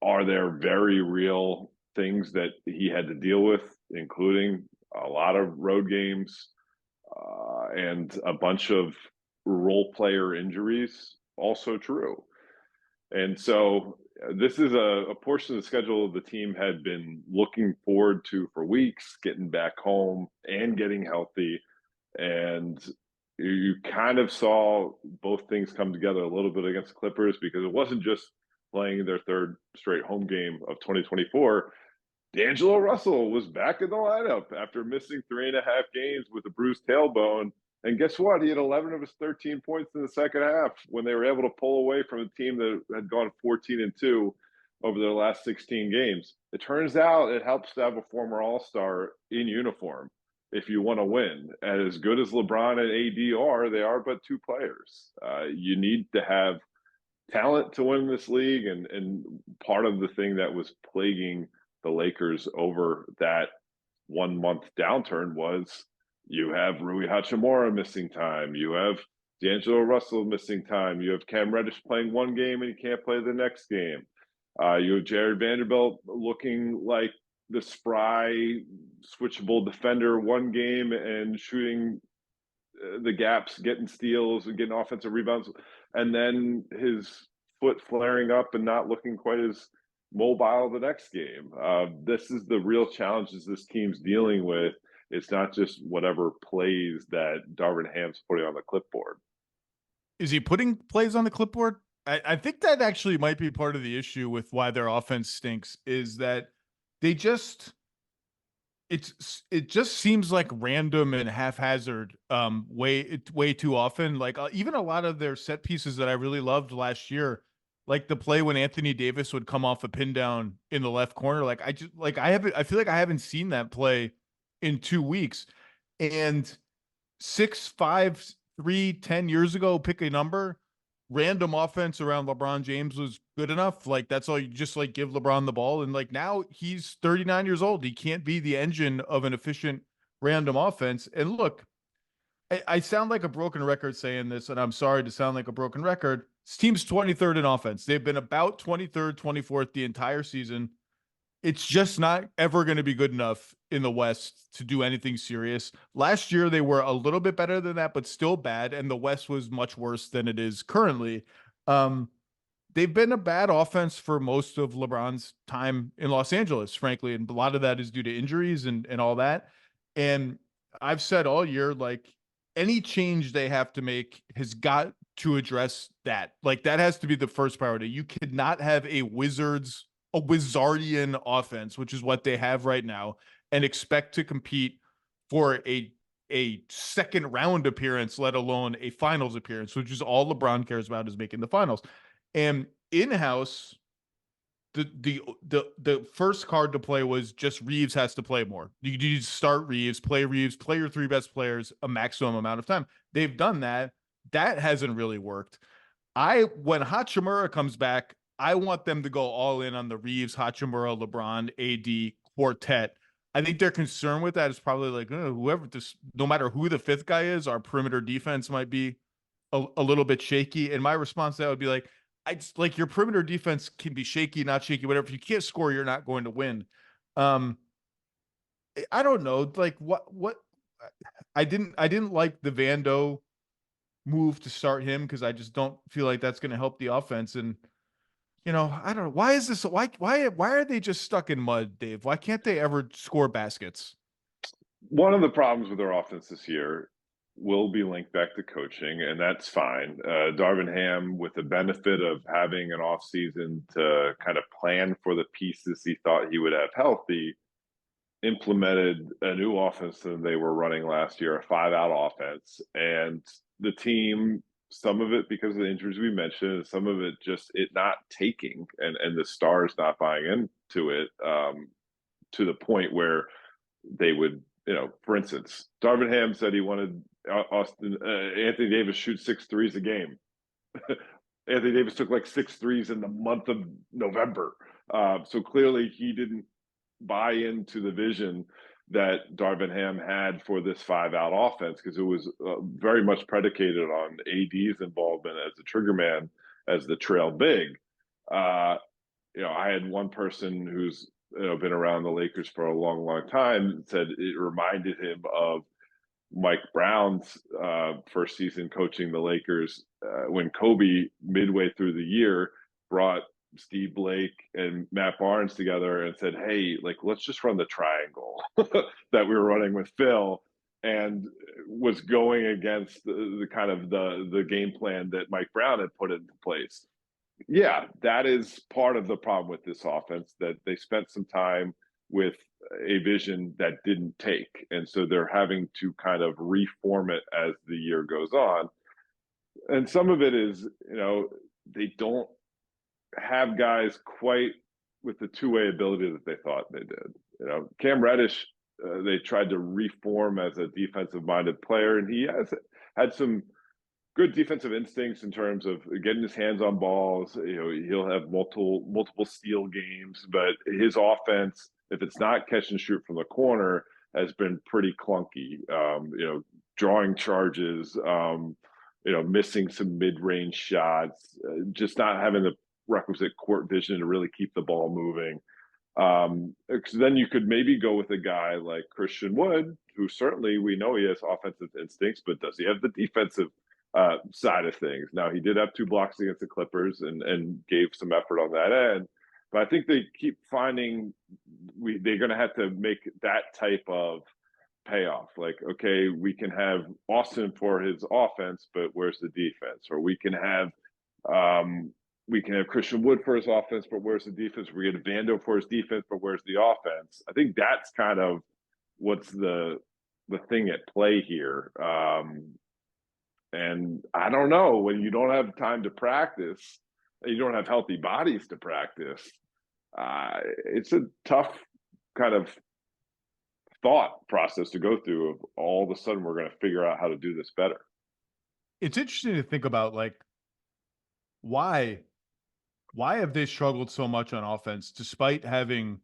there very real things that he had to deal with, including a lot of road games and a bunch of role player injuries? Also true. And so this is a portion of the schedule the team had been looking forward to for weeks, getting back home and getting healthy. And you kind of saw both things come together a little bit against the Clippers because it wasn't just playing their third straight home game of 2024. D'Angelo Russell was back in the lineup after missing 3.5 games with a bruised tailbone. And guess what? He had 11 of his 13 points in the second half when they were able to pull away from a team that had gone 14-2 over their last 16 games. It turns out it helps to have a former All-Star in uniform if you want to win. And as good as LeBron and AD are, they are but two players. You need to have talent to win this league. And part of the thing that was plaguing the Lakers over that 1 month downturn was you have Rui Hachimura missing time. You have D'Angelo Russell missing time. You have Cam Reddish playing one game and he can't play the next game. You have Jared Vanderbilt looking like the spry, switchable defender one game and shooting the gaps, getting steals and getting offensive rebounds. And then his foot flaring up and not looking quite as mobile the next game. This is the real challenges this team's dealing with. It's not just whatever plays that Darvin Ham's putting on the clipboard. Is he putting plays on the clipboard? I think that actually might be part of the issue with why their offense stinks is that they just it just seems like random and haphazard way too often. Like even a lot of their set pieces that I really loved last year, like the play when Anthony Davis would come off a pin down in the left corner. I feel like I haven't seen that play in 2 weeks. And 6, 5, 3, 10 years ago, pick a number, random offense around LeBron James was good enough. Like that's all, you just like give LeBron the ball. And like now he's 39 years old. He can't be the engine of an efficient random offense. And look, I sound like a broken record saying this, and I'm sorry to sound like a broken record. This team's 23rd in offense. They've been about 23rd, 24th the entire season. It's just not ever going to be good enough in the West to do anything serious. Last year, they were a little bit better than that, but still bad. And the West was much worse than it is currently. they've been a bad offense for most of LeBron's time in Los Angeles, frankly. And a lot of that is due to injuries and all that. And I've said all year, like, any change they have to make has got to address that. Like, that has to be the first priority. You could not have a Wizardian offense, which is what they have right now, and expect to compete for a second round appearance, let alone a finals appearance, which is all LeBron cares about, is making the finals. And in-house, the first card to play was just Reeves has to play more. You need to start Reeves, play your three best players a maximum amount of time. They've done that. That hasn't really worked. When Hachimura comes back, I want them to go all in on the Reeves, Hachimura, LeBron, AD quartet. I think their concern with that is probably like, no matter who the fifth guy is, our perimeter defense might be a little bit shaky. And my response to that would be like, your perimeter defense can be shaky, not shaky, whatever. If you can't score, you're not going to win. I don't know. Like what I didn't like the Vando move to start him, because I just don't feel like that's going to help the offense. And I don't know. Why is this? Why are they just stuck in mud, Dave? Why can't they ever score baskets? One of the problems with their offense this year will be linked back to coaching, and that's fine. Darvin Ham, with the benefit of having an off season to kind of plan for the pieces he thought he would have healthy, implemented a new offense than they were running last year, a 5-out offense. And the team, some of it because of the injuries we mentioned, and some of it just it not taking and the stars not buying into it to the point where they would, for instance, Darvin Ham said he wanted Anthony Davis shoot 6 threes a game. Anthony Davis took like 6 threes in the month of November. So clearly he didn't buy into the vision that Darvin Ham had for this 5-out offense, because it was very much predicated on AD's involvement as the trigger man, as the trail big. I had one person who's been around the Lakers for a long, long time said it reminded him of Mike Brown's first season coaching the Lakers when Kobe, midway through the year, brought Steve Blake and Matt Barnes together and said, hey, like, let's just run the triangle that we were running with Phil, and was going against the kind of the game plan that Mike Brown had put into place. Yeah, that is part of the problem with this offense, that they spent some time with a vision that didn't take. And so they're having to kind of reform it as the year goes on. And some of it is, they don't have guys quite with the two-way ability that they thought they did. Cam Reddish, they tried to reform as a defensive-minded player, and he has had some good defensive instincts in terms of getting his hands on balls. He'll have multiple steal games, but his offense, if it's not catch and shoot from the corner, has been pretty clunky. Drawing charges, missing some mid-range shots, just not having the requisite court vision to really keep the ball moving. Because then you could maybe go with a guy like Christian Wood, who certainly we know he has offensive instincts, but does he have the defensive side of things? Now, he did have 2 blocks against the Clippers and gave some effort on that end. But I think they keep finding they're going to have to make that type of payoff. Like, okay, we can have Austin for his offense, but where's the defense? Or we can have Christian Wood for his offense, but where's the defense? We get Vando for his defense, but where's the offense? I think that's kind of what's the thing at play here. And I don't know, when you don't have time to practice, you don't have healthy bodies to practice, it's a tough kind of thought process to go through of all of a sudden we're going to figure out how to do this better. It's interesting to think about, like, why have they struggled so much on offense despite having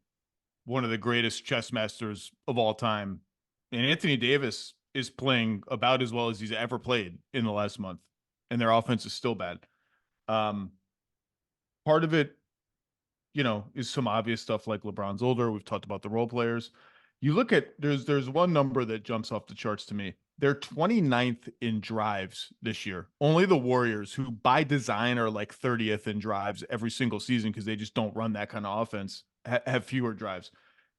one of the greatest chess masters of all time? And Anthony Davis is playing about as well as he's ever played in the last month, and their offense is still bad. Part of it, is some obvious stuff like LeBron's older. We've talked about the role players. You look at, there's one number that jumps off the charts to me. They're 29th in drives this year. Only the Warriors, who by design are like 30th in drives every single season because they just don't run that kind of offense, have fewer drives.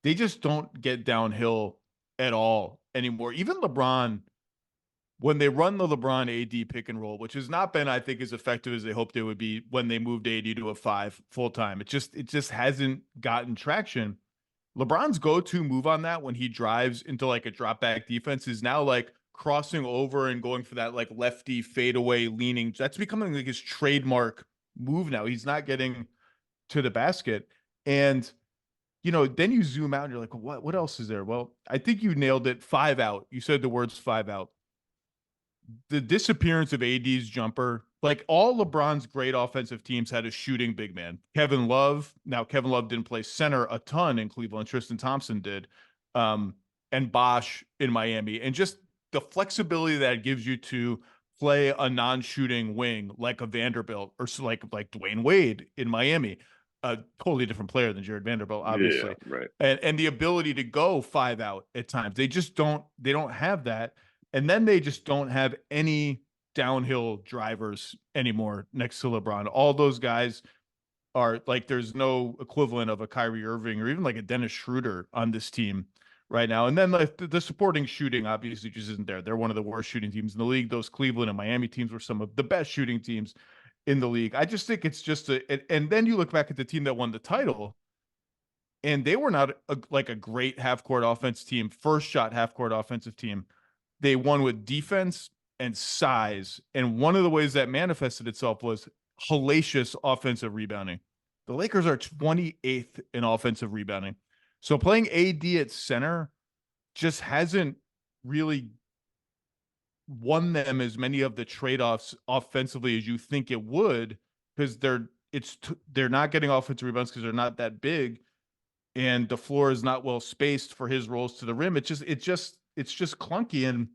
They just don't get downhill at all anymore. Even LeBron, when they run the LeBron AD pick and roll, which has not been, I think, as effective as they hoped it would be when they moved AD to a 5 full time. It just hasn't gotten traction. LeBron's go-to move on that when he drives into like a drop back defense is now like crossing over and going for that like lefty fadeaway leaning. That's becoming like his trademark move now. He's not getting to the basket. And then you zoom out and you're like, what else is there? Well, I think you nailed it. 5 out. You said the words 5 out. The disappearance of AD's jumper, like all LeBron's great offensive teams had a shooting big man. Kevin Love didn't play center a ton in Cleveland. Tristan Thompson did. And Bosh in Miami. And just the flexibility that it gives you to play a non-shooting wing like a Vanderbilt or like Dwayne Wade in Miami. A totally different player than Jared Vanderbilt, obviously. Yeah, right. And the ability to go 5 out at times. They don't have that. And then they just don't have any downhill drivers anymore next to LeBron. All those guys are like, there's no equivalent of a Kyrie Irving or even like a Dennis Schroeder on this team right now. And then like the supporting shooting obviously just isn't there. They're one of the worst shooting teams in the league. Those Cleveland and Miami teams were some of the best shooting teams in the league. I just think it's just and then you look back at the team that won the title, and they were not like a great half-court offense team, first shot half-court offensive team. They won with defense and size. And one of the ways that manifested itself was hellacious offensive rebounding. The Lakers are 28th in offensive rebounding. So playing AD at center just hasn't really won them as many of the trade-offs offensively as you think it would, because they're not getting offensive rebounds because they're not that big, and the floor is not well spaced for his rolls to the rim. It's just clunky. And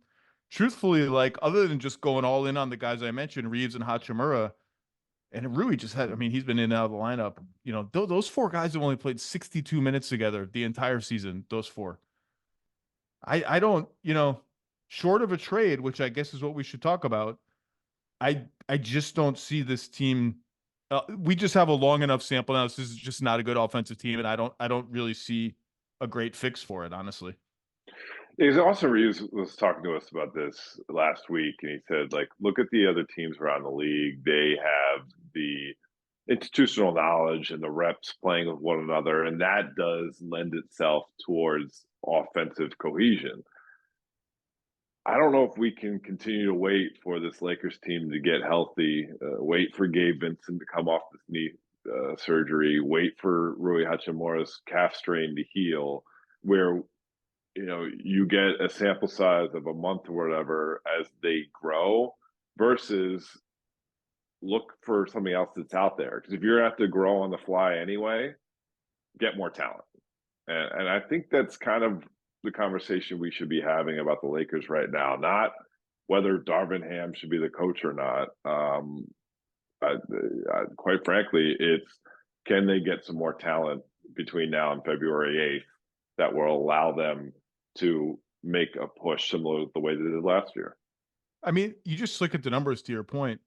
truthfully, like other than just going all in on the guys I mentioned, Reeves and Hachimura, and Rui just had, I mean, he's been in and out of the lineup. Those 4 guys have only played 62 minutes together the entire season. Those 4. I don't, short of a trade, which I guess is what we should talk about, I just don't see this team. We just have a long enough sample now. This is just not a good offensive team, and I don't really see a great fix for it, honestly. Austin Reeves was talking to us about this last week, and he said, like, look at the other teams around the league. They have the institutional knowledge and the reps playing with one another, and that does lend itself towards offensive cohesion. I don't know if we can continue to wait for this Lakers team to get healthy, wait for Gabe Vincent to come off this knee surgery, wait for Rui Hachimura's calf strain to heal, where you get a sample size of a month or whatever as they grow, versus look for something else that's out there. Because if you're going to have to grow on the fly anyway, get more talent. And I think that's kind of the conversation we should be having about the Lakers right now, not whether Darvin Ham should be the coach or not. Quite frankly, it's, can they get some more talent between now and February 8th that will allow them to make a push similar to the way they did last year? I mean, you just look at the numbers to your point.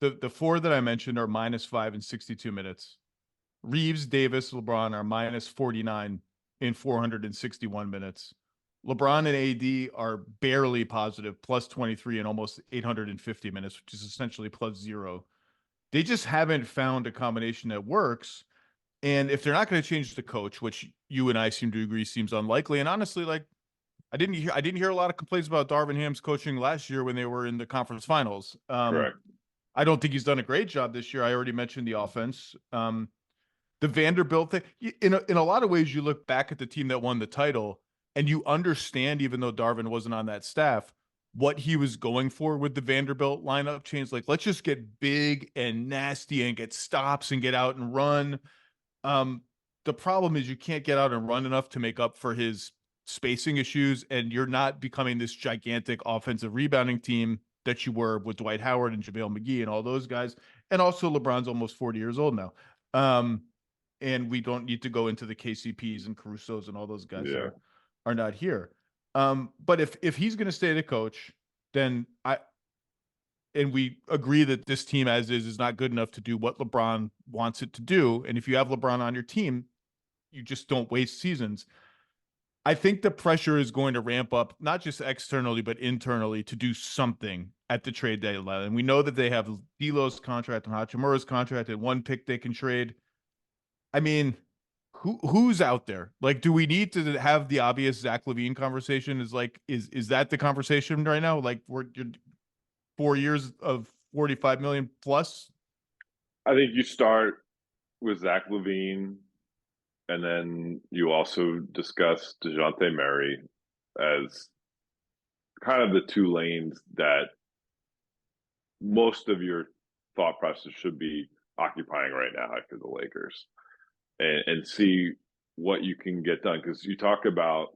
The 4 that I mentioned are -5 in 62 minutes. Reeves, Davis, LeBron are -49 in 461 minutes. LeBron and AD are barely positive, +23 in almost 850 minutes, which is essentially +0. They just haven't found a combination that works. And if they're not going to change the coach, which you and I seem to agree seems unlikely, and honestly, like I didn't hear a lot of complaints about Darvin Ham's coaching last year when they were in the conference finals. Correct. I don't think he's done a great job this year. I already mentioned the offense. The Vanderbilt thing, in a lot of ways, you look back at the team that won the title and you understand, even though Darvin wasn't on that staff, what he was going for with the Vanderbilt lineup change. Like, let's just get big and nasty and get stops and get out and run. The problem is you can't get out and run enough to make up for his spacing issues, and you're not becoming this gigantic offensive rebounding team that you were with Dwight Howard and JaVale McGee and all those guys. And also LeBron's almost 40 years old now. And we don't need to go into the KCPs and Carusos and all those guys that are not here. But if he's going to stay the coach, then and we agree that this team as is not good enough to do what LeBron wants it to do. And if you have LeBron on your team, you just don't waste seasons. I think the pressure is going to ramp up, not just externally, but internally to do something at the trade deadline. And we know that they have D'Lo's contract and Hachimura's contract and one pick they can trade. I mean, who's out there? Like, do we need to have the obvious Zach LaVine conversation? Is that the conversation right now? Like, we're 4 years of 45 million plus? I think you start with Zach LaVine, and then you also discuss DeJounte Murray as kind of the two lanes that most of your thought process should be occupying right now after the Lakers, and see what you can get done. Because you talk about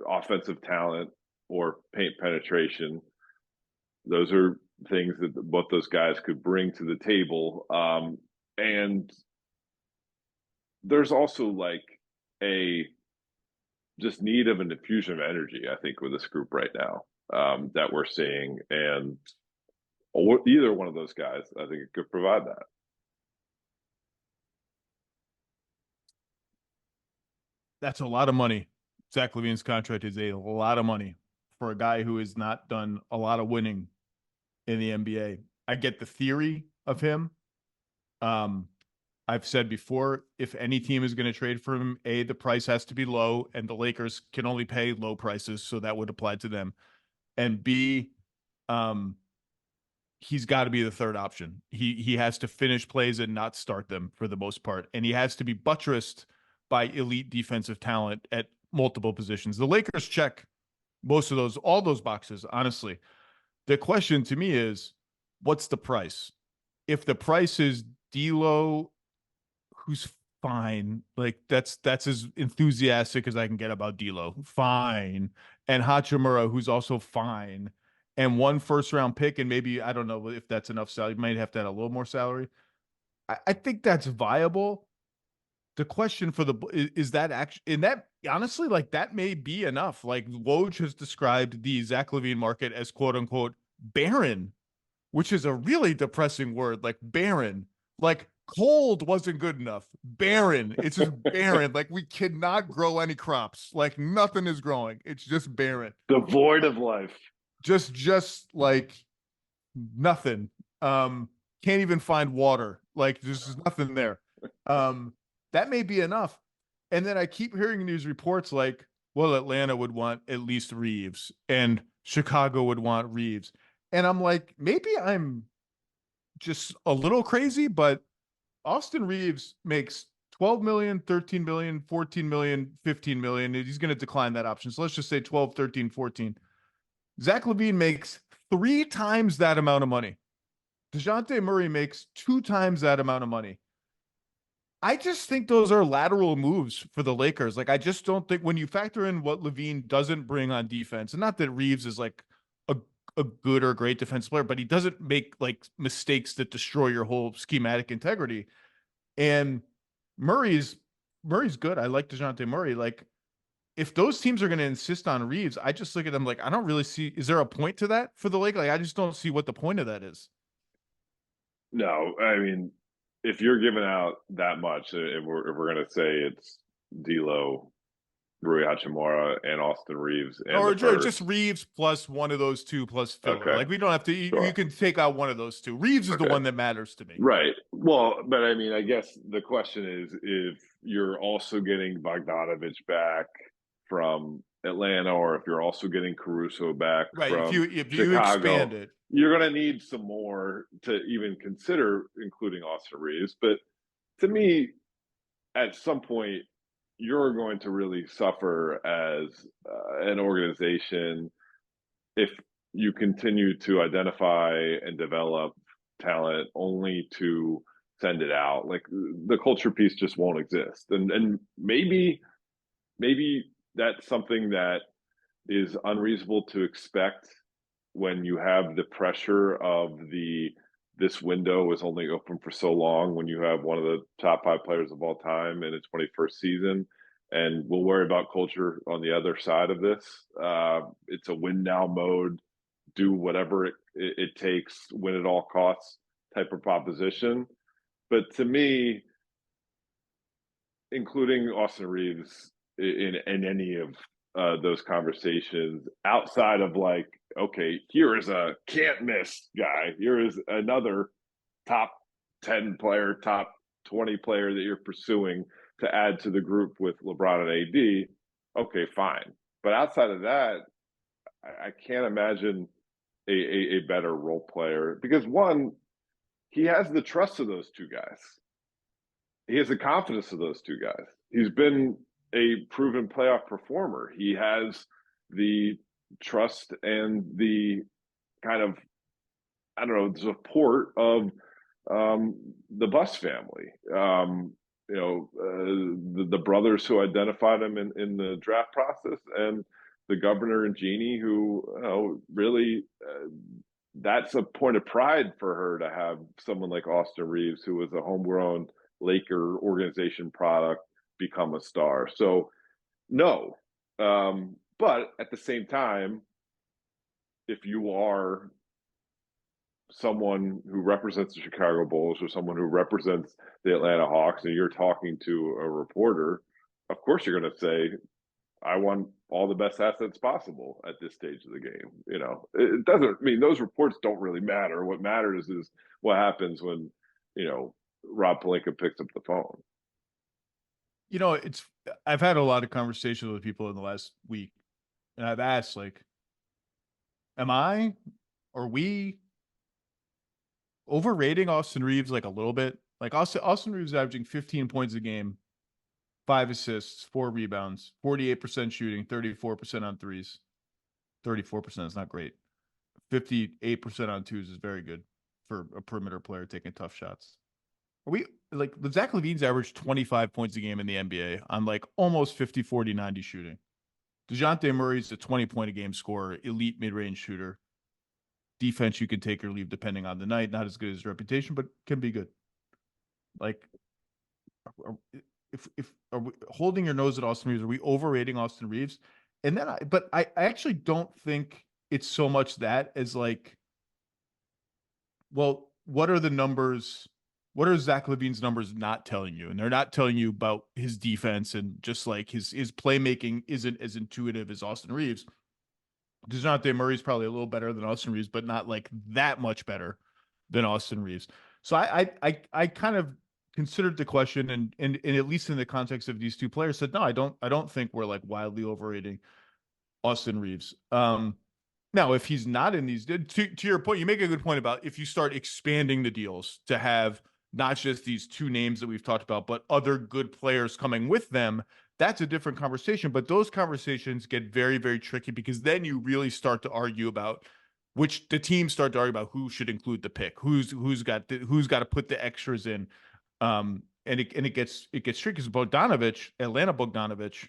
offensive talent or paint penetration. Those are things that both those guys could bring to the table. And there's also like a just need of an infusion of energy, I think, with this group right now that we're seeing. And either one of those guys, I think it could provide that. That's a lot of money. Zach LaVine's contract is a lot of money for a guy who has not done a lot of winning in the NBA. I get the theory of him. I've said before, if any team is going to trade for him, A, the price has to be low, and the Lakers can only pay low prices, so that would apply to them. And B, he's got to be the third option. He has to finish plays and not start them for the most part, and he has to be buttressed by elite defensive talent at multiple positions. The Lakers check most of those, all those boxes, honestly. The question to me is, what's the price? If the price is D'Lo, who's fine, like that's as enthusiastic as I can get about D'Lo, fine, and Hachimura, who's also fine, and one first-round pick, and maybe, I don't know if that's enough salary. You might have to add a little more salary. I think that's viable. The question for is that actually, in that, honestly, like that may be enough. Like Woj has described the Zach LaVine market as quote unquote barren, which is a really depressing word. Like barren, like cold wasn't good enough. Barren. It's just barren. Like we cannot grow any crops. Like nothing is growing. It's just barren. Devoid of life. Just like nothing. Can't even find water. Like there's nothing there. That may be enough. And then I keep hearing these reports like, well, Atlanta would want at least Reeves and Chicago would want Reeves. And I'm like, maybe I'm just a little crazy, but Austin Reeves makes 12 million, 13 million, 14 million, 15 million. He's going to decline that option. So let's just say 12, 13, 14. Zach LaVine makes 3 times that amount of money. DeJounte Murray makes 2 times that amount of money. I just think those are lateral moves for the Lakers. Like, I just don't think when you factor in what LaVine doesn't bring on defense, and not that Reeves is like a good or great defensive player, but he doesn't make like mistakes that destroy your whole schematic integrity. And Murray's good. I like DeJounte Murray. Like, if those teams are going to insist on Reeves, I just look at them like, I don't really see, is there a point to that for the Lakers? Like, I just don't see what the point of that is. No, I mean, if you're giving out that much, if we're going to say it's D'Lo, Rui Hachimura, and Austin Reeves, and or just Reeves plus one of those two plus filler. Okay. Like we don't have to. You can take out one of those two. Reeves is the one that matters to me. Right. Well, but I mean, I guess the question is if you're also getting Bogdanovich back from Atlanta, or if you're also getting Caruso back from if you Chicago, expand it, you're going to need some more to even consider including Austin Reeves. But to me, at some point, you're going to really suffer as an organization if you continue to identify and develop talent only to send it out. Like the culture piece just won't exist. And maybe that's something that is unreasonable to expect when you have the pressure of this window is only open for so long, when you have one of the top 5 players of all time in its 21st season. and we'll worry about culture on the other side of this. It's a win now mode, do whatever it takes, win at all costs type of proposition. But to me, including Austin Reeves in any of those conversations, outside of like, okay, here is a can't miss guy, here is another top 10 player, top 20 player that you're pursuing to add to the group with LeBron and AD, okay, fine. But outside of that, I can't imagine a better role player, because one, he has the trust of those two guys. He has the confidence of those two guys. He's been a proven playoff performer. He has the trust and the kind of, I don't know, support of the Buss family. The brothers who identified him in the draft process, and the governor and Jeannie, who really that's a point of pride for her to have someone like Austin Reeves, who was a homegrown Laker organization product, become a star. So no, but at the same time, if you are someone who represents the Chicago Bulls or someone who represents the Atlanta Hawks, and you're talking to a reporter, of course you're going to say, I want all the best assets possible at this stage of the game. It doesn't mean those reports don't really matter. What matters is what happens when, Rob Pelinka picks up the phone. I've had a lot of conversations with people in the last week, and I've asked, like, are we overrating Austin Reeves like a little bit? Like Austin Reeves averaging 15 points a game, 5 assists, 4 rebounds, 48% shooting, 34% on threes. 34% is not great. 58% on twos is very good for a perimeter player taking tough shots. Are we like Zach LaVine's averaged 25 points a game in the NBA on like almost 50, 40, 90 shooting. DeJounte Murray's a 20-point a game scorer, elite mid-range shooter. Defense you can take or leave depending on the night. Not as good as his reputation, but can be good. Like, if are we holding your nose at Austin Reeves? Are we overrating Austin Reeves? And then I actually don't think it's so much that as like, well, what are the numbers? What are Zach LaVine's numbers not telling you? And they're not telling you about his defense, and just like his playmaking isn't as intuitive as Austin Reeves. DeJounte Murray's probably a little better than Austin Reeves, but not like that much better than Austin Reeves. So I kind of considered the question, and at least in the context of these two players, said no, I don't think we're like wildly overrating Austin Reeves. Now, if he's not in these, to your point, you make a good point about if you start expanding the deals to have not just these two names that we've talked about, but other good players coming with them, that's a different conversation. But those conversations get very, very tricky, because then you really start to argue about the teams start to argue about who should include the pick, who's got to put the extras in. And it gets tricky, because Atlanta Bogdanovich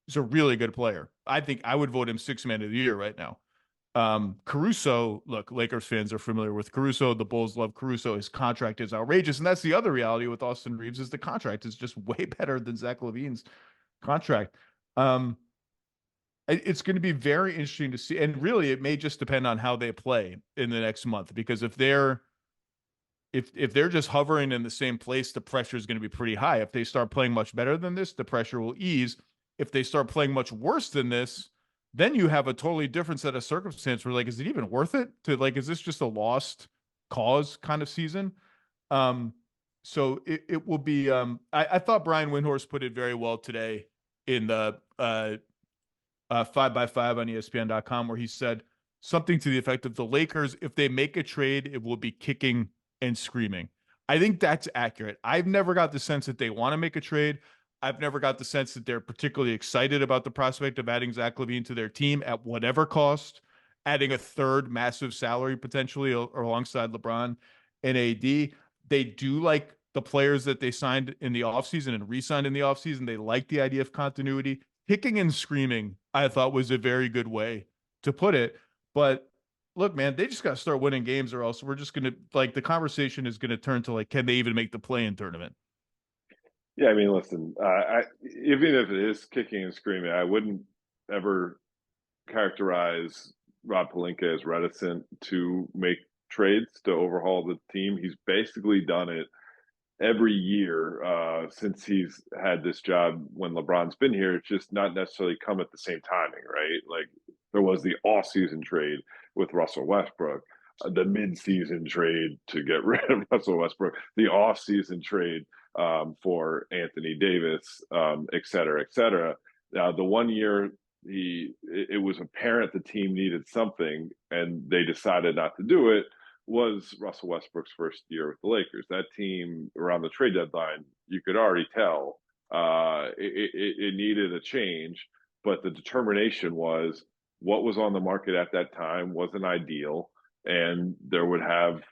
is a really good player. I think I would vote him 6th man of the year right now. Caruso, look, Lakers fans are familiar with Caruso. The Bulls love Caruso. His contract is outrageous. And that's the other reality with Austin Reeves, is the contract is just way better than Zach LaVine's contract. It's going to be very interesting to see. And really, it may just depend on how they play in the next month, because if they're just hovering in the same place, the pressure is going to be pretty high. If they start playing much better than this, the pressure will ease. If they start playing much worse than this, then you have a totally different set of circumstance where, like, is it even worth it to, like, is this just a lost cause kind of season? So it will be, I thought Brian Windhorst put it very well today in the 5x5 on ESPN.com, where he said something to the effect of, the Lakers, if they make a trade, it will be kicking and screaming. I think that's accurate. I've never got the sense that they want to make a trade. I've never got the sense that they're particularly excited about the prospect of adding Zach LaVine to their team at whatever cost, adding a third massive salary potentially or alongside LeBron and AD. They do like the players that they signed in the offseason and re-signed in the offseason. They like the idea of continuity. Kicking and screaming, I thought, was a very good way to put it. But look, man, they just got to start winning games, or else we're just going to, like, the conversation is going to turn to, like, can they even make the play-in tournament? Yeah, I mean, listen, even if it is kicking and screaming, I wouldn't ever characterize Rob Pelinka as reticent to make trades to overhaul the team. He's basically done it every year since he's had this job when LeBron's been here. It's just not necessarily come at the same timing, right? Like there was the off-season trade with Russell Westbrook, the mid-season trade to get rid of Russell Westbrook, the off-season trade for Anthony Davis, et cetera, et cetera. The 1 year it was apparent the team needed something and they decided not to do it was Russell Westbrook's first year with the Lakers. That team around the trade deadline, you could already tell it needed a change, but the determination was what was on the market at that time wasn't ideal, and there would have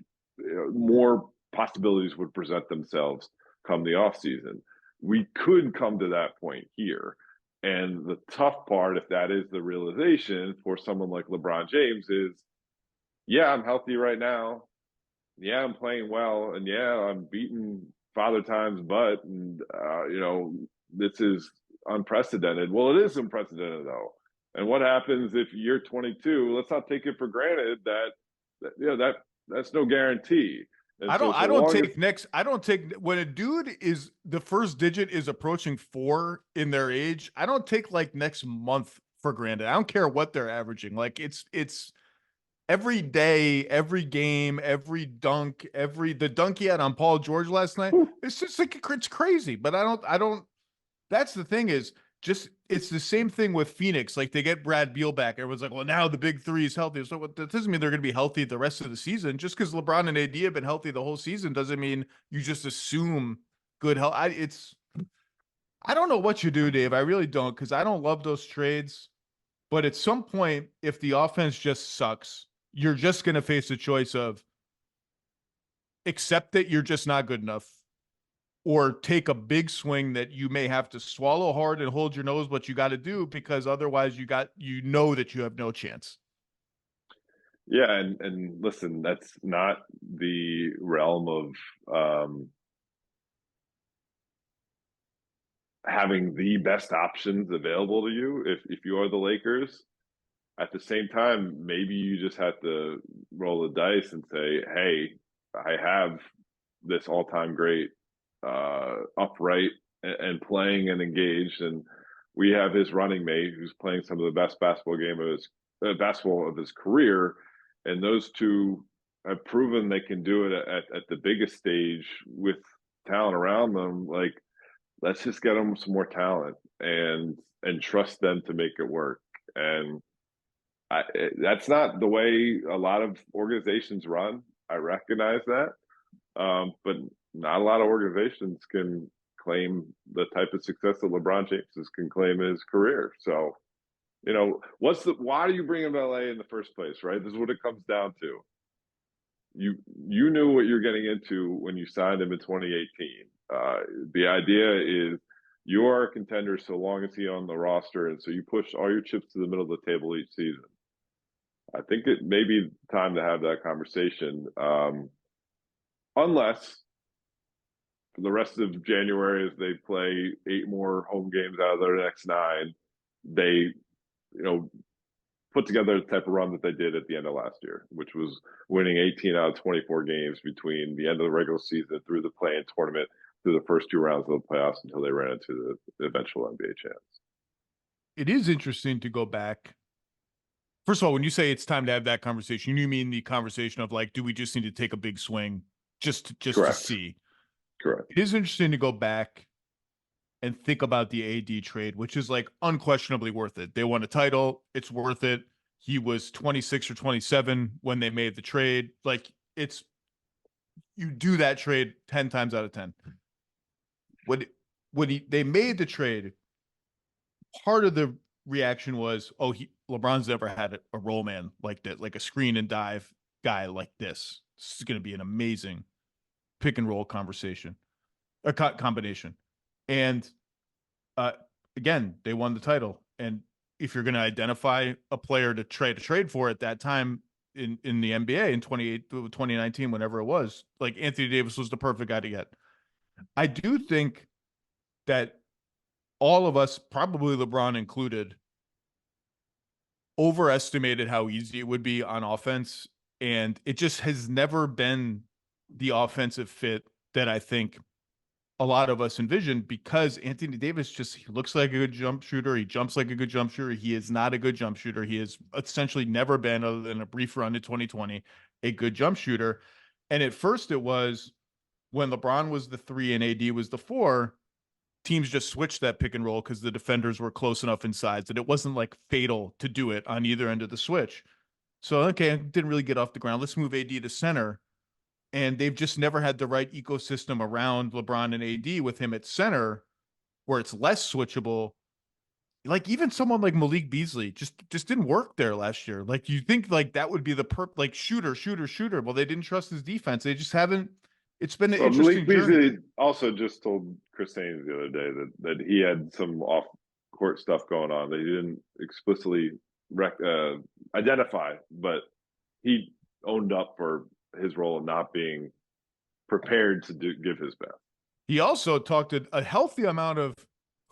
more possibilities would present themselves come the offseason. We could come to that point here. And the tough part, if that is the realization for someone like LeBron James, is yeah, I'm healthy right now. Yeah, I'm playing well. And yeah, I'm beating Father Time's butt. And, this is unprecedented. Well, it is unprecedented, though. And what happens if you're 22? Let's not take it for granted that's no guarantee. And I so, don't take when a dude is the first digit is approaching 4 in their age. I don't take like next month for granted. I don't care what they're averaging. Like it's every day, every game, every dunk, the dunk he had on Paul George last night. It's just like it's crazy. But I don't. That's the thing is just it's the same thing with Phoenix. Like they get Brad Beal back. Everyone's like, well, now the big three is healthy. So that doesn't mean they're going to be healthy the rest of the season. Just because LeBron and AD have been healthy the whole season doesn't mean you just assume good health. I don't know what you do, Dave. I really don't, because I don't love those trades. But at some point, if the offense just sucks, you're just going to face a choice of accept that you're just not good enough, or take a big swing that you may have to swallow hard and hold your nose, but you got to do, because otherwise that you have no chance. Yeah, and listen, that's not the realm of having the best options available to you if you are the Lakers. At the same time, maybe you just have to roll the dice and say, hey, I have this all-time great upright and playing and engaged, and we have his running mate who's playing some of the best basketball of his career, and those two have proven they can do it at the biggest stage with talent around them. Like, let's just get them some more talent and trust them to make it work. And that's not the way a lot of organizations run. I recognize that. But not a lot of organizations can claim the type of success that LeBron James can claim in his career. So, why do you bring him to LA in the first place, right? This is what it comes down to. You knew what you're getting into when you signed him in 2018. The idea is you are a contender so long as he's on the roster, and so you push all your chips to the middle of the table each season. I think it may be time to have that conversation. Unless for the rest of January, as they play 8 more home games out of their next 9, they, put together the type of run that they did at the end of last year, which was winning 18 out of 24 games between the end of the regular season through the play-in tournament, through the first 2 rounds of the playoffs until they ran into the eventual NBA champs. It is interesting to go back. First of all, when you say it's time to have that conversation, you mean the conversation of like, do we just need to take a big swing just to see? Correct. It is interesting to go back and think about the AD trade, which is like unquestionably worth it. They won a title. It's worth it. He was 26 or 27 when they made the trade. Like you do that trade 10 times out of 10. When they made the trade, part of the reaction was, LeBron's never had a roll man like that, like a screen and dive guy like this. This is going to be an amazing pick and roll combination. And again, they won the title. And if you're going to identify a player to trade for at that time in the NBA in 2019, whenever it was, like Anthony Davis was the perfect guy to get. I do think that all of us, probably LeBron included, overestimated how easy it would be on offense. And it just has never been the offensive fit that I think a lot of us envisioned, because Anthony Davis he looks like a good jump shooter. He jumps like a good jump shooter. He is not a good jump shooter. He has essentially never been, other than a brief run in 2020, a good jump shooter. And at first it was when LeBron was the 3 and AD was the 4, teams just switched that pick and roll because the defenders were close enough in size that it wasn't like fatal to do it on either end of the switch. So, okay, didn't really get off the ground. Let's move AD to center. And they've just never had the right ecosystem around LeBron and AD with him at center where it's less switchable. Like even someone like Malik Beasley just didn't work there last year. Like you think like that would be the like shooter. Well, they didn't trust his defense. They just haven't. It's been an interesting Malik Beasley journey. also just told Chris Haynes the other day that he had some off court stuff going on that he didn't explicitly identify, but he owned up for his role of not being prepared to give his best. He also talked a healthy amount of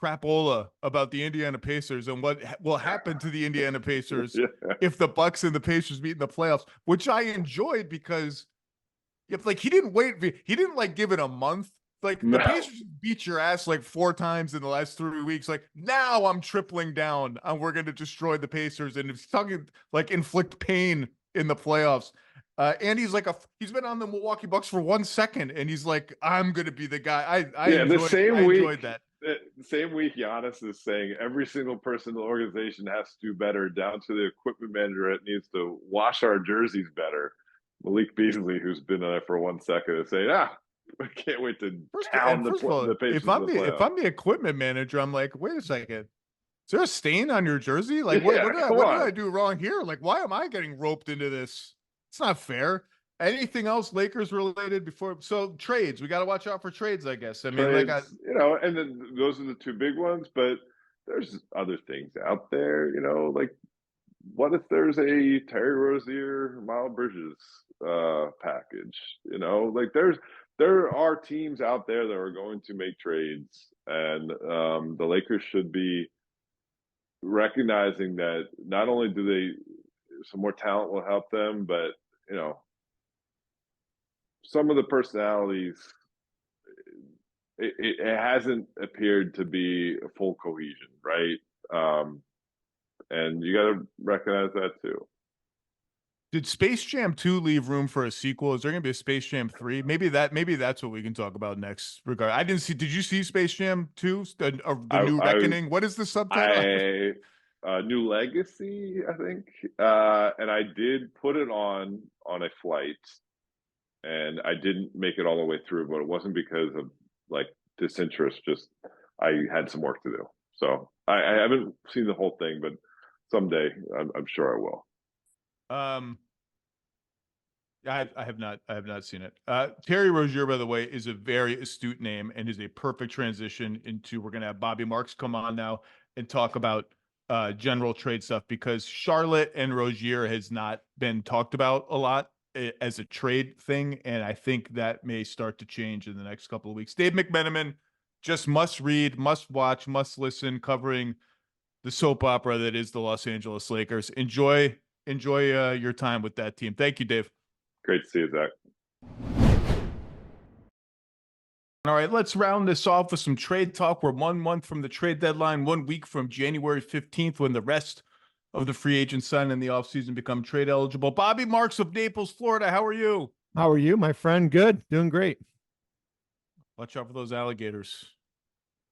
crapola about the Indiana Pacers and what will happen to the Indiana Pacers if the Bucks and the Pacers meet in the playoffs, which I enjoyed because if like he didn't like give it a month. Like the Pacers beat your ass like 4 times in the last 3 weeks. Like now I'm tripling down and we're going to destroy the Pacers, and it's talking like inflict pain in the playoffs. And he's been on the Milwaukee Bucks for 1 second, and he's like, I'm going to be the guy. I enjoyed that. The same week, Giannis is saying every single person in the organization has to do better, down to the equipment manager that needs to wash our jerseys better. Malik Beasley, who's been on it for 1 second, is saying, I can't wait to pound the Pacers. If I'm the equipment manager, I'm like, wait a second. Is there a stain on your jersey? Like, what did I do wrong here? Like, why am I getting roped into this? It's not fair. Anything else Lakers related before? So trades, we got to watch out for trades, I guess. I mean, trades, and then those are the 2 big ones, but there's other things out there, like what if there's a Terry Rozier, Miles Bridges package? Like there are teams out there that are going to make trades, and the Lakers should be recognizing that not only do some more talent will help them, but some of the personalities, it hasn't appeared to be a full cohesion, right? And you got to recognize that too. Did Space Jam 2 leave room for a sequel? Is there going to be a Space Jam 3? Maybe that's what we can talk about next regard. I didn't see. Did you see Space Jam 2? The New Reckoning? What is the subtitle? New Legacy, I think. And I did put it on a flight, and I didn't make it all the way through, but it wasn't because of like disinterest. Just I had some work to do. So I haven't seen the whole thing, but someday I'm sure I will. I have not seen it. Terry Rozier, by the way, is a very astute name and is a perfect transition into, we're going to have Bobby Marks come on now and talk about general trade stuff, because Charlotte and Rozier has not been talked about a lot as a trade thing. And I think that may start to change in the next couple of weeks. Dave McMenamin, just must read, must watch, must listen, covering the soap opera that is the Los Angeles Lakers. Enjoy your time with that team. Thank you, Dave. Great to see you, Zach. All right, let's round this off with some trade talk. We're 1 month from the trade deadline, 1 week from January 15th, when the rest of the free agents signed in the offseason become trade eligible. Bobby Marks of Naples, Florida. How are you? How are you, my friend? Good. Doing great. Watch out for those alligators.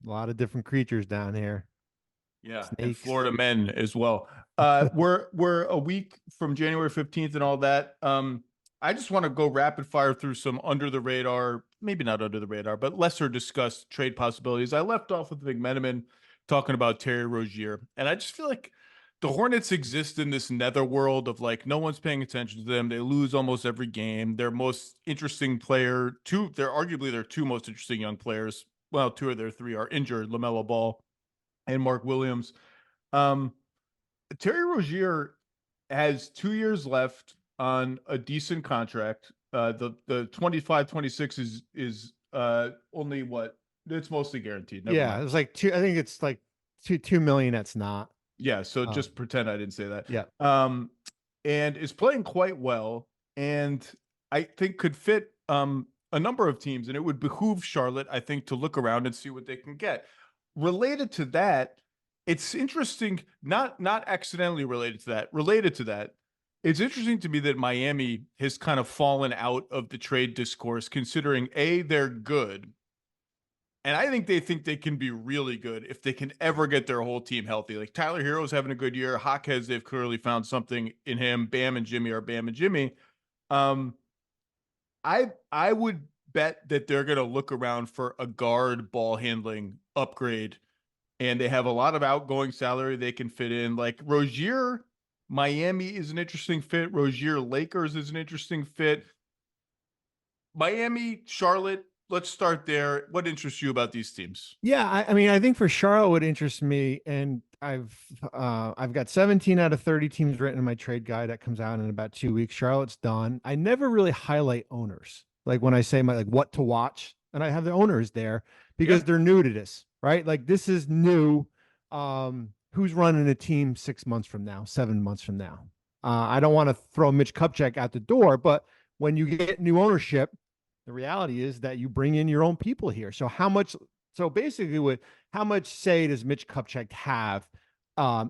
A lot of different creatures down here. Yeah, Snakes. and Florida men as well. We're a week from January 15th and all that. I just want to go rapid fire through some under the radar, maybe not under the radar, but lesser discussed trade possibilities. I left off with McMenamin talking about Terry Rozier, and I just feel like the Hornets exist in this netherworld of like no one's paying attention to them. They lose almost every game. Their most interesting player, they're arguably their 2 most interesting young players. Well, 2 of their 3 are injured: LaMelo Ball and Mark Williams. Terry Rozier has 2 years left on a decent contract. The 25-26 is only It's mostly guaranteed. Never Yeah, mind. it's like I think it's like 2 million. That's not. Yeah, so just pretend I didn't say that. Yeah. And is playing quite well, and I think could fit a number of teams, and it would behoove Charlotte, I think, to look around and see what they can get. Related to that, it's interesting, not accidentally related to that, it's interesting to me that Miami has kind of fallen out of the trade discourse, considering A, they're good. And I think they can be really good if they can ever get their whole team healthy. Like Tyler Hero's having a good year. Hawkheads, they've clearly found something in him. Bam and Jimmy are Bam and Jimmy. I would bet that they're going to look around for a guard ball handling upgrade, and they have a lot of outgoing salary they can fit in. Like Rozier, Miami is an interesting fit. Rozier, Lakers is an interesting fit. Miami, Charlotte, let's start there. What interests you about these teams? Yeah, I mean, I think for Charlotte would interest me, and I've got 17 out of 30 teams written in my trade guide that comes out in about 2 weeks. Charlotte's done. I never really highlight owners. Like when I say my what to watch, and I have the owners there because they're new to this, right? Like this is new. Who's running a team 6 months from now, 7 months from now? I don't want to throw Mitch Kupchak out the door, but when you get new ownership, the reality is that you bring in your own people here. So how much say does Mitch Kupchak have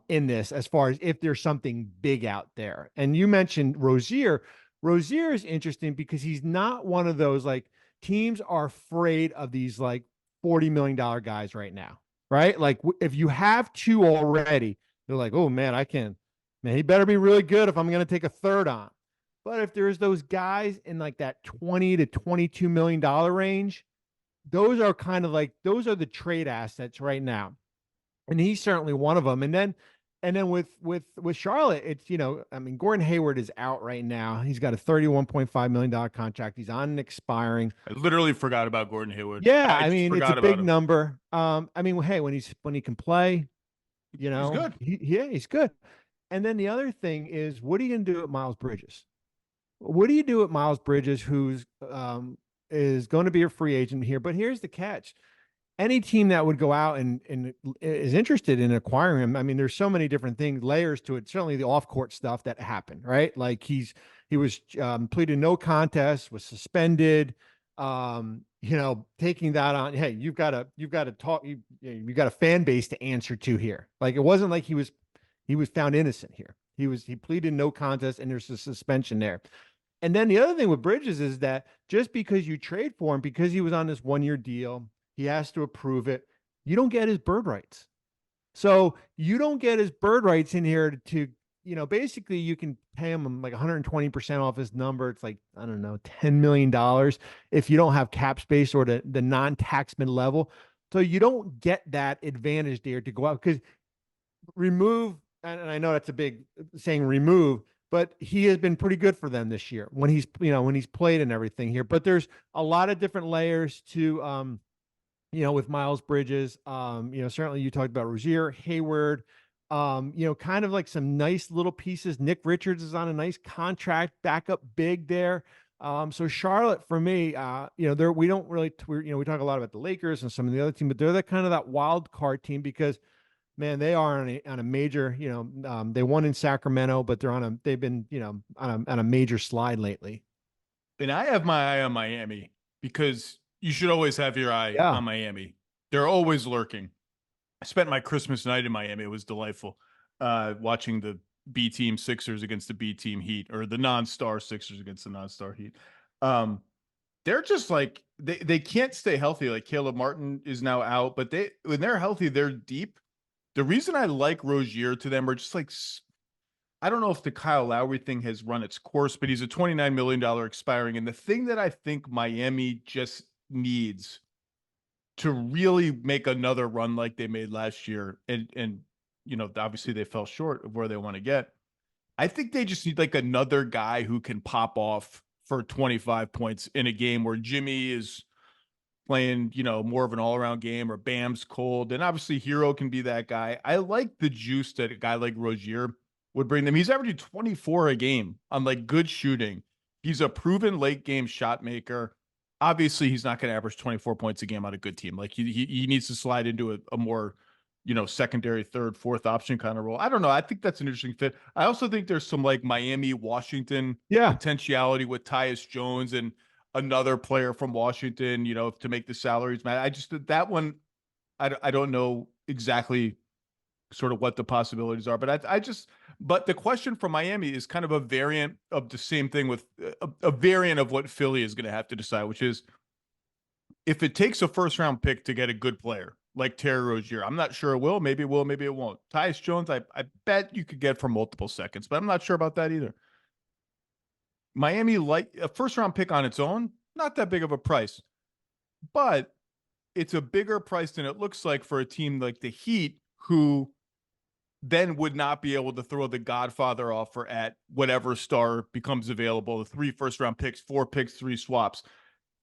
in this, as far as if there's something big out there? And you mentioned Rozier. Rozier is interesting because he's not one of those, like, teams are afraid of these like $40 million guys right now, right? Like if you have two already, they're like, oh man, he better be really good if I'm going to take a third on. But if there's those guys in like that $20 to $22 million range, those are the trade assets right now. And he's certainly one of them. And then with Charlotte, it's, I mean, Gordon Hayward is out right now. He's got a $31.5 million contract. He's on an expiring. I literally forgot about Gordon Hayward. Yeah, I mean, it's a big number. I mean, hey, when he can play, he's good. He's good. And then the other thing is, what are you going to do with Miles Bridges? What do you do with Miles Bridges, who's is going to be a free agent here? But here's the catch. Any team that would go out and is interested in acquiring him, I mean, there's so many different things, layers to it. Certainly the off-court stuff that happened, right? Like he was pleaded no contest, was suspended, taking that on. Hey, you've got to talk. You got a fan base to answer to here. Like it wasn't like he was found innocent here. He pleaded no contest, and there's a suspension there. And then the other thing with Bridges is that just because you trade for him, because he was on this 1-year deal, he has to approve it. You don't get his bird rights. So you don't get his bird rights in here to basically you can pay him like 120% off his number. It's like, I don't know, $10 million if you don't have cap space or the non-taxman level. So you don't get that advantage there to go out, because remove, and I know that's a big saying, remove, but he has been pretty good for them this year when he's played and everything here. But there's a lot of different layers to, with Miles Bridges. Certainly you talked about Rozier, Hayward, kind of like some nice little pieces. Nick Richards is on a nice contract, backup big there. So Charlotte, for me, we don't really, we talk a lot about the Lakers and some of the other teams, but they're kind of that wild card team because, man, they are on a major, they won in Sacramento, but they've been, on a major slide lately. And I have my eye on Miami, because you should always have your eye on Miami. They're always lurking. I spent my Christmas night in Miami. It was delightful, watching the B team Sixers against the B team Heat, or the non-star Sixers against the non-star Heat. They're just like, they can't stay healthy. Like Caleb Martin is now out, but when they're healthy, they're deep. The reason I like Rozier to them are just like, I don't know if the Kyle Lowry thing has run its course, but he's a $29 million expiring. And the thing that I think Miami just needs to really make another run like they made last year, and obviously they fell short of where they want to get. I think they just need like another guy who can pop off for 25 points in a game where Jimmy is playing, more of an all-around game, or Bam's cold. And obviously Hero can be that guy. I like the juice that a guy like Rozier would bring them. He's averaging 24 a game on like good shooting. He's a proven late game shot maker. obviously he's not going to average 24 points a game on a good team. Like he needs to slide into a more, secondary, third, fourth option kind of role. I don't know. I think that's an interesting fit. I also think there's some like Miami, Washington potentiality with Tyus Jones and another player from Washington, to make the salaries match. I just, that one, I don't know exactly sort of what the possibilities are, but but the question for Miami is kind of a variant of the same thing with a variant of what Philly is going to have to decide, which is if it takes a first round pick to get a good player like Terry Rozier, I'm not sure it will, maybe it will, maybe it won't. Tyus Jones, I bet you could get for multiple seconds, but I'm not sure about that either. Miami, like a first round pick on its own, not that big of a price, but it's a bigger price than it looks like for a team like the Heat, who then would not be able to throw the Godfather offer at whatever star becomes available. The 3 first round picks, 4 picks, 3 swaps.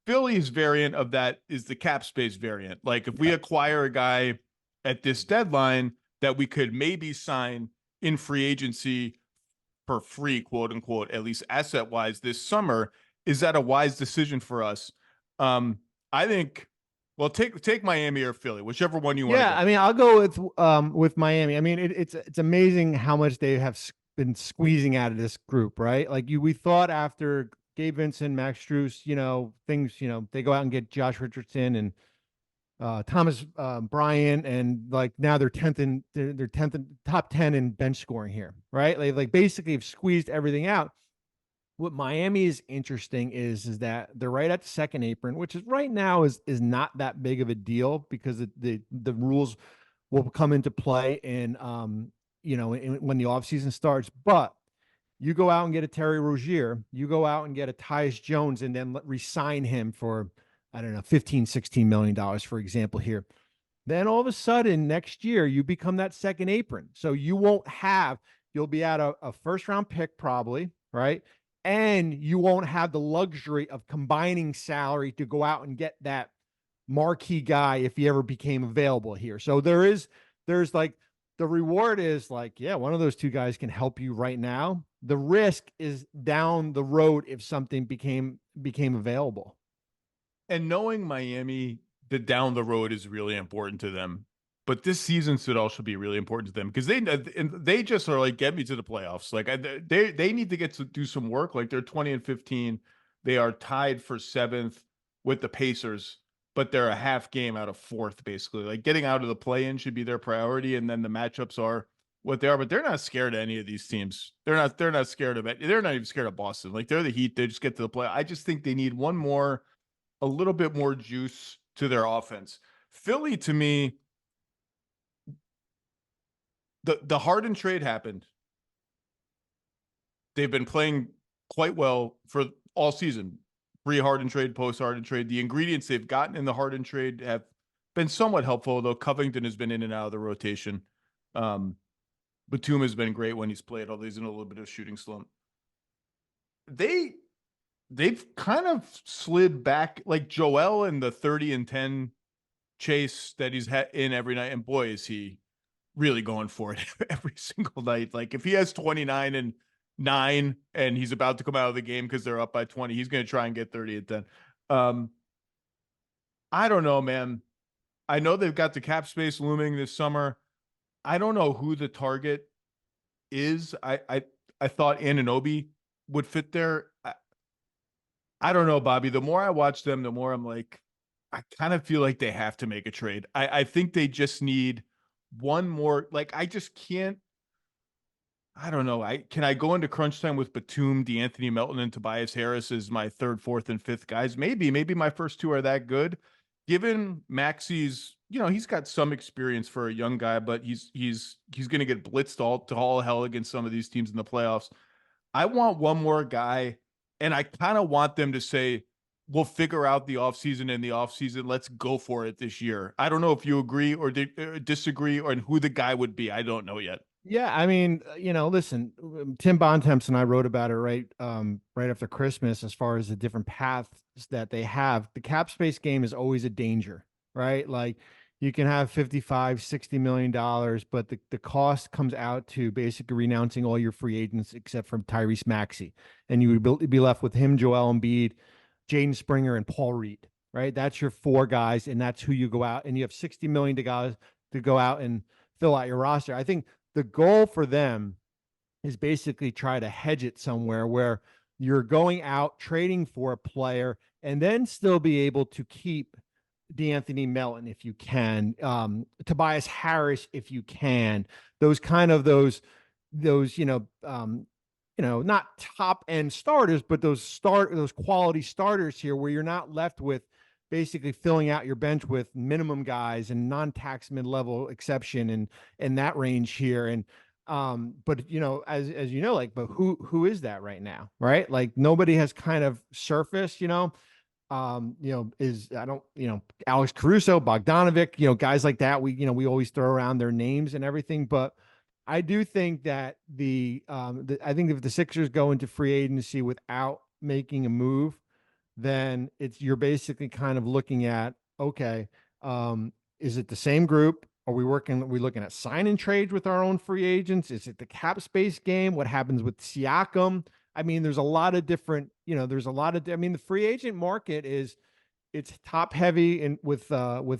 Philly's variant of that is the cap space variant. Like if we acquire a guy at this deadline that we could maybe sign in free agency for free, quote unquote, at least asset wise this summer, is that a wise decision for us? I think, well, take Miami or Philly, whichever one you want. Yeah, I mean, I'll go with Miami. I mean, it's amazing how much they have been squeezing out of this group, right? Like we thought after Gabe Vincent, Max Strus, things, they go out and get Josh Richardson and Thomas Bryant, and like now they're 10th in top 10 in bench scoring here, right? Like basically have squeezed everything out. What Miami is interesting is that they're right at the second apron, which is right now is not that big of a deal because the rules will come into play in when the offseason starts. But you go out and get a Terry Rozier, you go out and get a Tyus Jones, and then re-sign him for, I don't know, $15-16 million, for example, here. Then all of a sudden next year you become that second apron. So you'll be at a first round pick probably, right? And you won't have the luxury of combining salary to go out and get that marquee guy if he ever became available here. So there's like the reward is like, yeah, one of those two guys can help you right now. The risk is down the road if something became available. And knowing Miami, the down the road is really important to them. But this season should also be really important to them because they just are like, get me to the playoffs. Like they need to get to do some work. Like they're 20-15. They are tied for 7th with the Pacers, but they're a half game out of 4th, basically. Like getting out of the play-in should be their priority. And then the matchups are what they are, but they're not scared of any of these teams. They're not scared of it. They're not even scared of Boston. Like they're the Heat. They just get to the play. I just think they need a little bit more juice to their offense. Philly, to me, the Harden trade happened. They've been playing quite well for all season. Pre-Harden trade, post-Harden trade. The ingredients they've gotten in the Harden trade have been somewhat helpful, though Covington has been in and out of the rotation. Batum has been great when he's played, although he's in a little bit of a shooting slump. They've kind of slid back, like Joel and the 30-10 chase that he's in every night. And boy, is he really going for it every single night. Like if he has 29-9 and he's about to come out of the game because they're up by 20, he's going to try and get 30 and 10. I don't know, man. I know they've got the cap space looming this summer. I don't know who the target is. I thought Anunoby would fit there. I don't know, Bobby. The more I watch them, the more I'm like, I kind of feel like they have to make a trade. I think they just need one more. Like, I just can't. I don't know. Can I go into crunch time with Batum, DeAnthony Melton, and Tobias Harris as my 3rd, 4th, and 5th guys? Maybe my first 2 are that good. Given Maxi's, he's got some experience for a young guy, but he's going to get blitzed to all hell against some of these teams in the playoffs. I want one more guy, and I kind of want them to say, we'll figure out the offseason in the offseason. Let's go for it this year. I don't know if you agree or disagree or who the guy would be. I don't know yet. Yeah, I mean, listen, Tim Bontemps and I wrote about it right after Christmas as far as the different paths that they have. The cap space game is always a danger, right? Like you can have $55-60 million, but the cost comes out to basically renouncing all your free agents except from Tyrese Maxey. And you would be left with him, Joel Embiid, Jaden Springer and Paul Reed, right? That's your 4 guys, and that's who you go out, and you have 60 million to go out and fill out your roster. I think the goal for them is basically try to hedge it somewhere where you're going out trading for a player and then still be able to keep DeAnthony Melton if you can, Tobias Harris if you can, those not top end starters, but those quality starters here where you're not left with basically filling out your bench with minimum guys and non-tax mid-level exception and that range here. And but as you know, like, but who is that right now, right? Like nobody has kind of surfaced, Alex Caruso, Bogdanovic, guys like that. We always throw around their names and everything, but I do think that I think if the Sixers go into free agency without making a move, then you're basically kind of looking at, okay, is it the same group? Are we looking at sign and trades with our own free agents? Is it the cap space game? What happens with Siakam? I mean, there's a lot of different, the free agent market it's top heavy with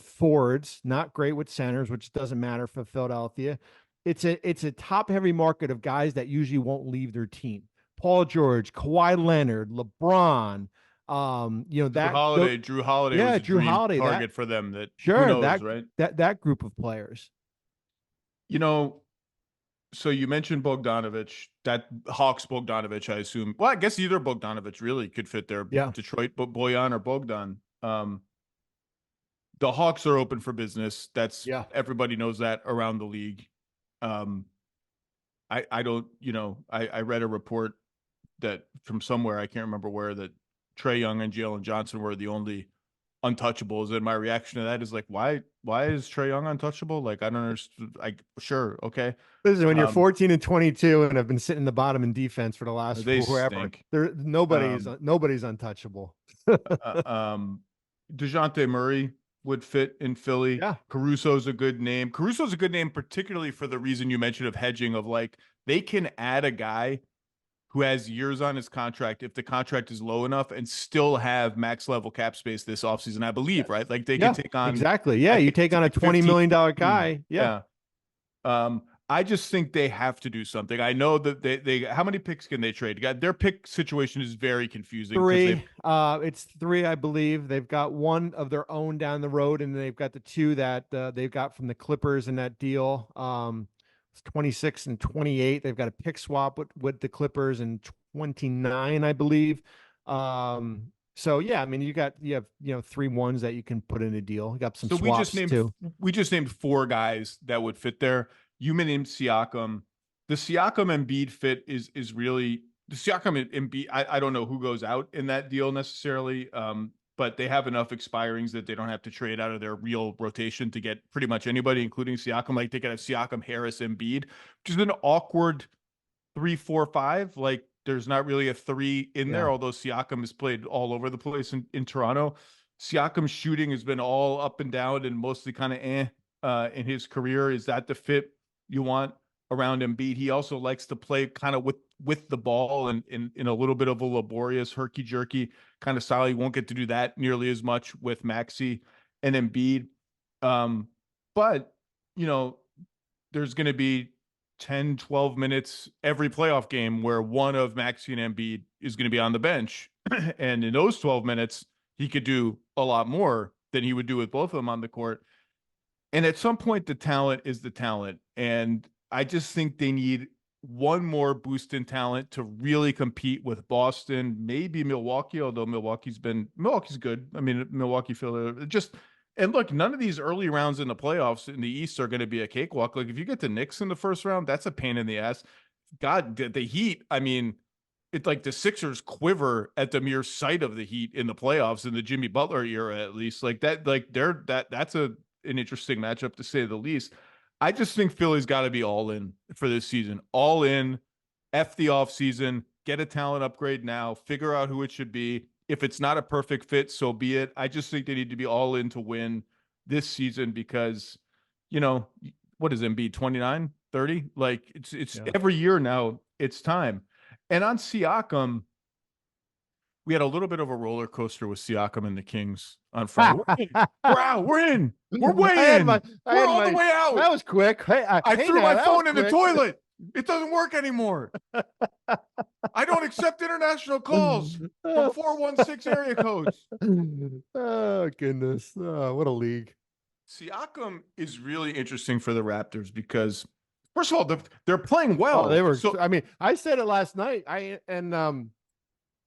forwards, not great with centers, which doesn't matter for Philadelphia. It's a top heavy market of guys that usually won't leave their team. Paul George, Kawhi Leonard, LeBron, Drew Holiday was a dream target for them. Who knows, right? That group of players. So you mentioned Bogdanovic, that Hawks Bogdanovic, I assume. Well, I guess either Bogdanovic really could fit there. Yeah. Detroit, but Bojan or Bogdan. The Hawks are open for business. Everybody knows that around the league. I read a report that from somewhere, I can't remember where, that Trae Young and Jalen Johnson were the only untouchables, and my reaction to that is like, why is Trae Young untouchable? Like, I don't understand. Sure, okay. Listen, when you're 14 and 22 and have been sitting in the bottom in defense for the last forever, nobody's untouchable. DeJounte Murray would fit in Philly. Yeah. Caruso's a good name. Particularly for the reason you mentioned of hedging, of like, they can add a guy who has years on his contract if the contract is low enough and still have max level cap space this offseason, I believe, right? Like they can take on. Exactly. Yeah. You take on a $20 million guy. Yeah. I just think they have to do something. I know that they how many picks can they trade? Their pick situation is very confusing. 3. It's 3, I believe. They've got 1 of their own down the road, and they've got the 2 that they've got from the Clippers in that deal. It's 26 and 28. They've got a pick swap with the Clippers in 29, I believe. So yeah, I mean, you have 3 ones that you can put in a deal. You got some swaps too. We just named 4 guys that would fit there. You named Siakam. The Siakam Embiid fit is really the Siakam Embiid. I don't know who goes out in that deal necessarily. But they have enough expirings that they don't have to trade out of their real rotation to get pretty much anybody, including Siakam. Like they could have Siakam, Harris, Embiid, which is an awkward 3-4-5. Like there's not really a 3 in there, although Siakam has played all over the place in Toronto. Siakam's shooting has been all up and down and mostly kind of in his career. Is that the fit you want around Embiid? He also likes to play kind of with the ball and in a little bit of a laborious herky-jerky kind of style. He won't get to do that nearly as much with Maxey and Embiid. But, there's going to be 10, 12 minutes every playoff game where one of Maxey and Embiid is going to be on the bench. And in those 12 minutes, he could do a lot more than he would do with both of them on the court. And at some point, the talent is the talent. And I just think they need one more boost in talent to really compete with Boston, maybe Milwaukee, although Milwaukee's good. I mean, Milwaukee, Philly, and look, none of these early rounds in the playoffs in the East are going to be a cakewalk. Like if you get the Knicks in the first round, that's a pain in the ass. God, the Heat, I mean, it's like the Sixers quiver at the mere sight of the Heat in the playoffs in the Jimmy Butler era, at least. Like that, like that's an interesting matchup to say the least. I just think Philly's got to be all in for this season. All in, F the offseason, get a talent upgrade now, figure out who it should be. If it's not a perfect fit, so be it. I just think they need to be all in to win this season because, what is Embiid, 29, 30? Like it's every year now, it's time. And on Siakam, we had a little bit of a roller coaster with Siakam and the Kings on Friday. We're out. We're in. We're way in. We're all the way out. That was quick. Hey, I threw my phone in the quick. toilet. It doesn't work anymore. I don't accept international calls from 416 area codes. Oh, goodness. Oh, what a league. Siakam is really interesting for the Raptors because, first of all, they're playing well. Oh, they were. So, I mean, I said it last night. I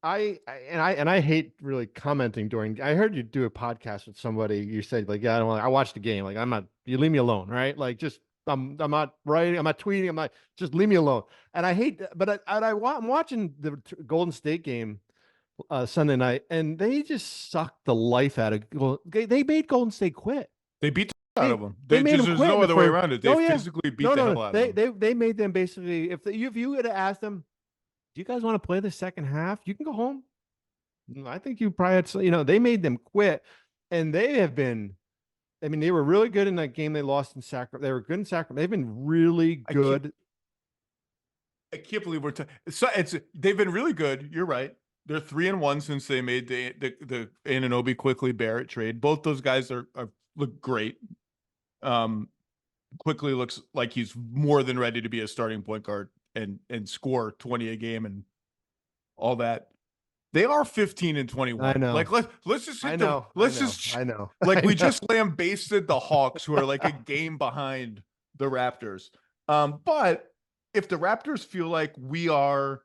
hate really commenting during. I heard you do a podcast with somebody. You said like, yeah, I don't want. I watched the game. Like, I'm not. You leave me alone, right? Like, just I'm not writing. I'm not tweeting. I'm not. Just leave me alone. And I hate. But I'm watching the Golden State game Sunday night, and they just sucked the life out of. They made Golden State quit. They beat the out of them. They made them there's quit no other way around it. They physically beat the hell out of them. They made them basically. If you would have asked them, do you guys want to play the second half? You can go home. I think you probably had, they made them quit, and they have been. I mean, they were really good in that game they lost in Sacramento. They were good in Sacramento. They've been really good. I can't believe they've been really good. You're right. They're 3-1 since they made the Anunoby quickly Barrett trade. Both those guys look great. Quickly looks like he's more than ready to be a starting point guard and score 20 a game and all that. They are 15-21. I know. Like let's just hit I know. Like we just lambasted the Hawks, who are like a game behind the Raptors. But if the Raptors feel like we are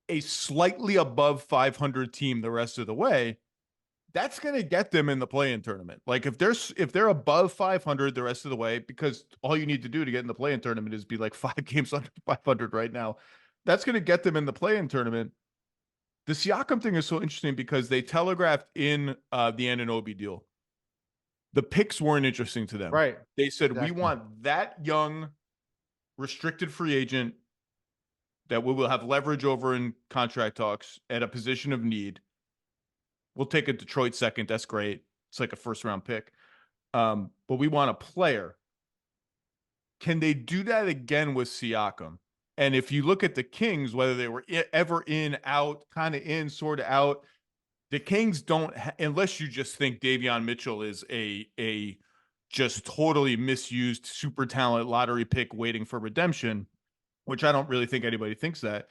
a slightly above 500 team the rest of the way, that's going to get them in the play-in tournament. Like if they're above 500 the rest of the way, because all you need to do to get in the play-in tournament is be like 5 games under 500 right now. That's going to get them in the play-in tournament. The Siakam thing is so interesting because they telegraphed in the Anunoby deal. The picks weren't interesting to them. Right. They said, exactly. We want that young restricted free agent that we will have leverage over in contract talks at a position of need. We'll take a Detroit second. That's great. It's like a first-round pick. But we want a player. Can they do that again with Siakam? And if you look at the Kings, whether they were ever in, out, kind of in, sort of out, the Kings don't, unless you just think Davion Mitchell is a just totally misused super talent lottery pick waiting for redemption, which I don't really think anybody thinks that.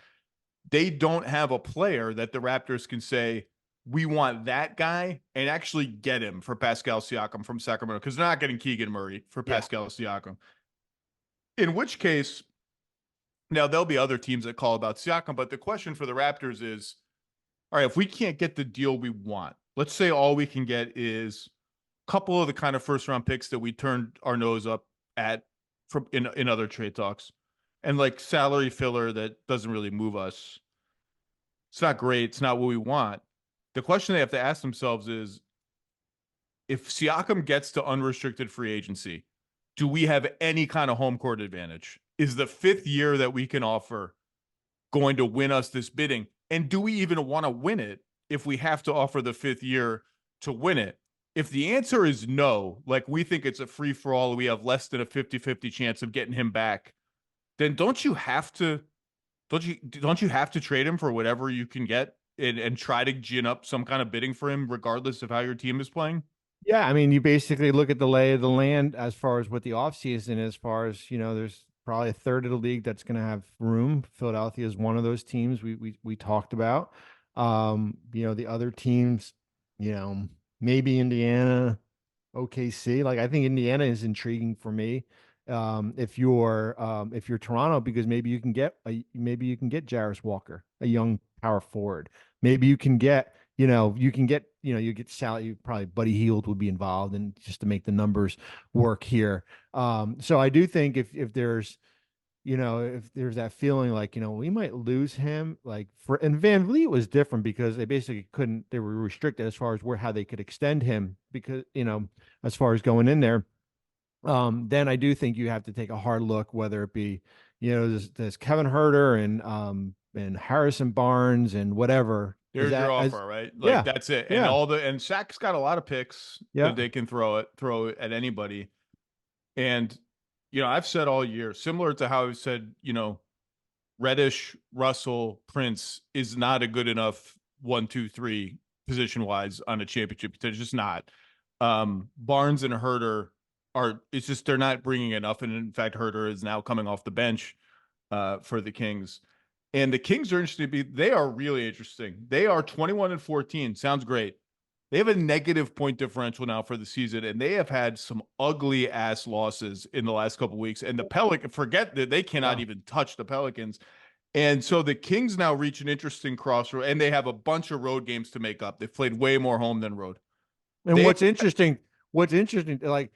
They don't have a player that the Raptors can say, we want that guy and actually get him for Pascal Siakam from Sacramento, because they're not getting Keegan Murray for Pascal Siakam. In which case, now there'll be other teams that call about Siakam, but the question for the Raptors is, all right, if we can't get the deal we want, let's say all we can get is a couple of the kind of first-round picks that we turned our nose up at from in other trade talks, and like salary filler that doesn't really move us. It's not great. It's not what we want. The question they have to ask themselves is, if Siakam gets to unrestricted free agency, do we have any kind of home court advantage? Is the 5th year that we can offer going to win us this bidding? And do we even want to win it if we have to offer the 5th year to win it? If the answer is no, like we think it's a free-for-all, we have less than a 50-50 chance of getting him back, then don't you have to trade him for whatever you can get and try to gin up some kind of bidding for him regardless of how your team is playing? Yeah, I mean, you basically look at the lay of the land as far as what the offseason, as far as, there's probably a third of the league that's going to have room. Philadelphia is one of those teams we talked about. The other teams, maybe Indiana, OKC. Like, I think Indiana is intriguing for me. If you're Toronto, because maybe you can get Jarris Walker, a young power forward. Maybe you can get, you get Sally, probably Buddy Hield would be involved, and just to make the numbers work here. So I do think if there's that feeling like, we might lose him, and Van Vliet was different because they were restricted as far as how they could extend him, because, as far as going in there. Then I do think you have to take a hard look, whether it be, there's Kevin Huerter and Harrison Barnes and whatever. There's your offer, right? Like, that's it. And and Shaq's got a lot of picks that they can throw at anybody. And, I've said all year, similar to how I've said, Reddish, Russell, Prince is not a good enough 1-2-3 position wise on a championship. It's just not. Barnes and Herter it's just they're not bringing enough. And in fact, Herter is now coming off the bench for the Kings. And the Kings are interesting. They are really interesting. They are 21-14. Sounds great. They have a negative point differential now for the season, and they have had some ugly ass losses in the last couple of weeks. And the Pelicans, forget that they cannot even touch the Pelicans. And so the Kings now reach an interesting crossroad, and they have a bunch of road games to make up. They've played way more home than road. And what's interesting, like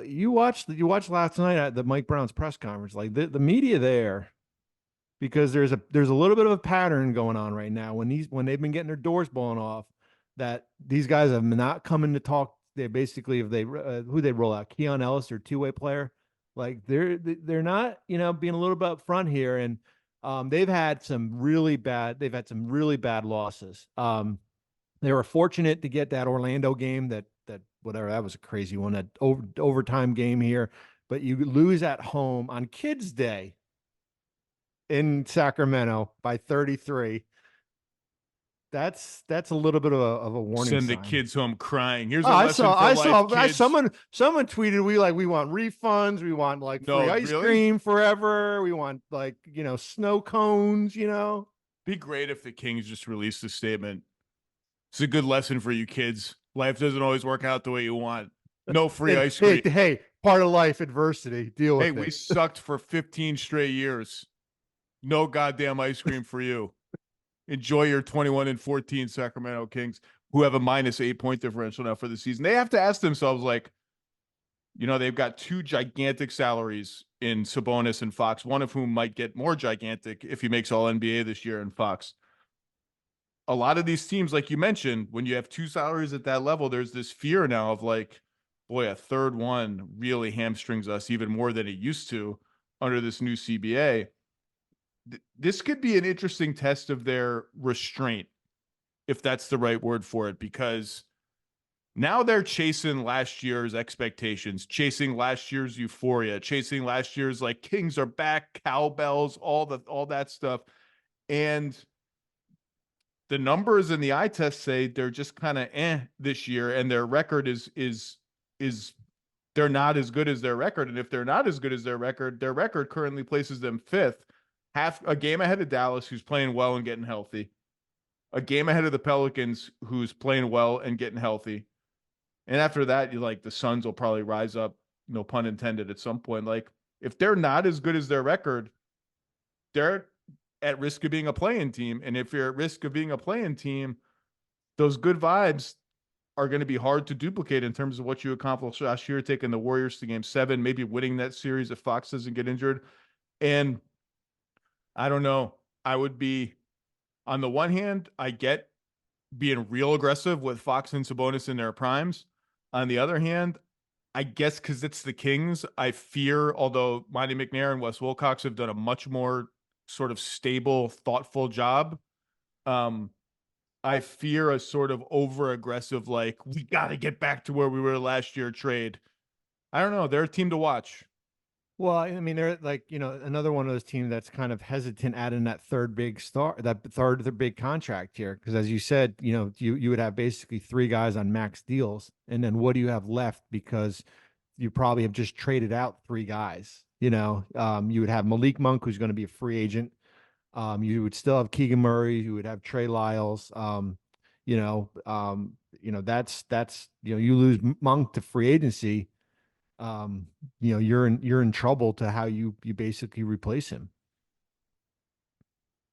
you watched last night at the Mike Brown's press conference, like the media there, because there's a little bit of a pattern going on right now when they've been getting their doors blown off, that these guys have not come in to talk. They basically, if they who they roll out, Keon Ellis, their two-way player, like they're not, being a little bit up front here, and they've had some really bad losses. They were fortunate to get that Orlando game, that was a crazy one, that overtime game here, but you lose at home on Kids Day in Sacramento by 33. That's a little bit of a warning Send sign. the kids home crying. Here's a lesson for life, kids. Someone tweeted, we want refunds, we want free ice cream forever, we want snow cones. Be great if the Kings just released a statement. It's a good lesson for you kids. Life doesn't always work out the way you want. No free ice cream. Hey, part of life, adversity. Deal with it. Hey, we sucked for 15 straight years. No goddamn ice cream for you. Enjoy your 21-14 Sacramento Kings, who have a -8 point differential now for the season. They have to ask themselves, they've got two gigantic salaries in Sabonis and Fox, one of whom might get more gigantic if he makes All-NBA this year in Fox. A lot of these teams, like you mentioned, when you have two salaries at that level, there's this fear now of a third one really hamstrings us even more than it used to under this new CBA. This could be an interesting test of their restraint, if that's the right word for it, because now they're chasing last year's expectations, chasing last year's euphoria, chasing last year's Kings are back, cowbells, all that stuff. And the numbers and the eye test say they're just kind of this year, and their record is they're not as good as their record. And if they're not as good as their record currently places them 5th. Half a game ahead of Dallas, who's playing well and getting healthy. A game ahead of the Pelicans, who's playing well and getting healthy. And after that, the Suns will probably rise up, no pun intended, at some point. If they're not as good as their record, they're at risk of being a play-in team. And if you're at risk of being a play-in team, those good vibes are going to be hard to duplicate in terms of what you accomplished last year, taking the Warriors to Game 7, maybe winning that series if Fox doesn't get injured. And I don't know. I would be, on the one hand, I get being real aggressive with Fox and Sabonis in their primes. On the other hand, I guess because it's the Kings, I fear, although Monty McNair and Wes Wilcox have done a much more sort of stable, thoughtful job, I fear a sort of over-aggressive, we got to get back to where we were last year trade. I don't know. They're a team to watch. Well, I mean, they're another one of those teams that's kind of hesitant adding that third big contract here. Because as you said, you would have basically 3 guys on max deals. And then what do you have left? Because you probably have just traded out 3 guys. You would have Malik Monk, who's going to be a free agent. You would still have Keegan Murray. You would have Trey Lyles. You lose Monk to free agency. You're in trouble to how you basically replace him.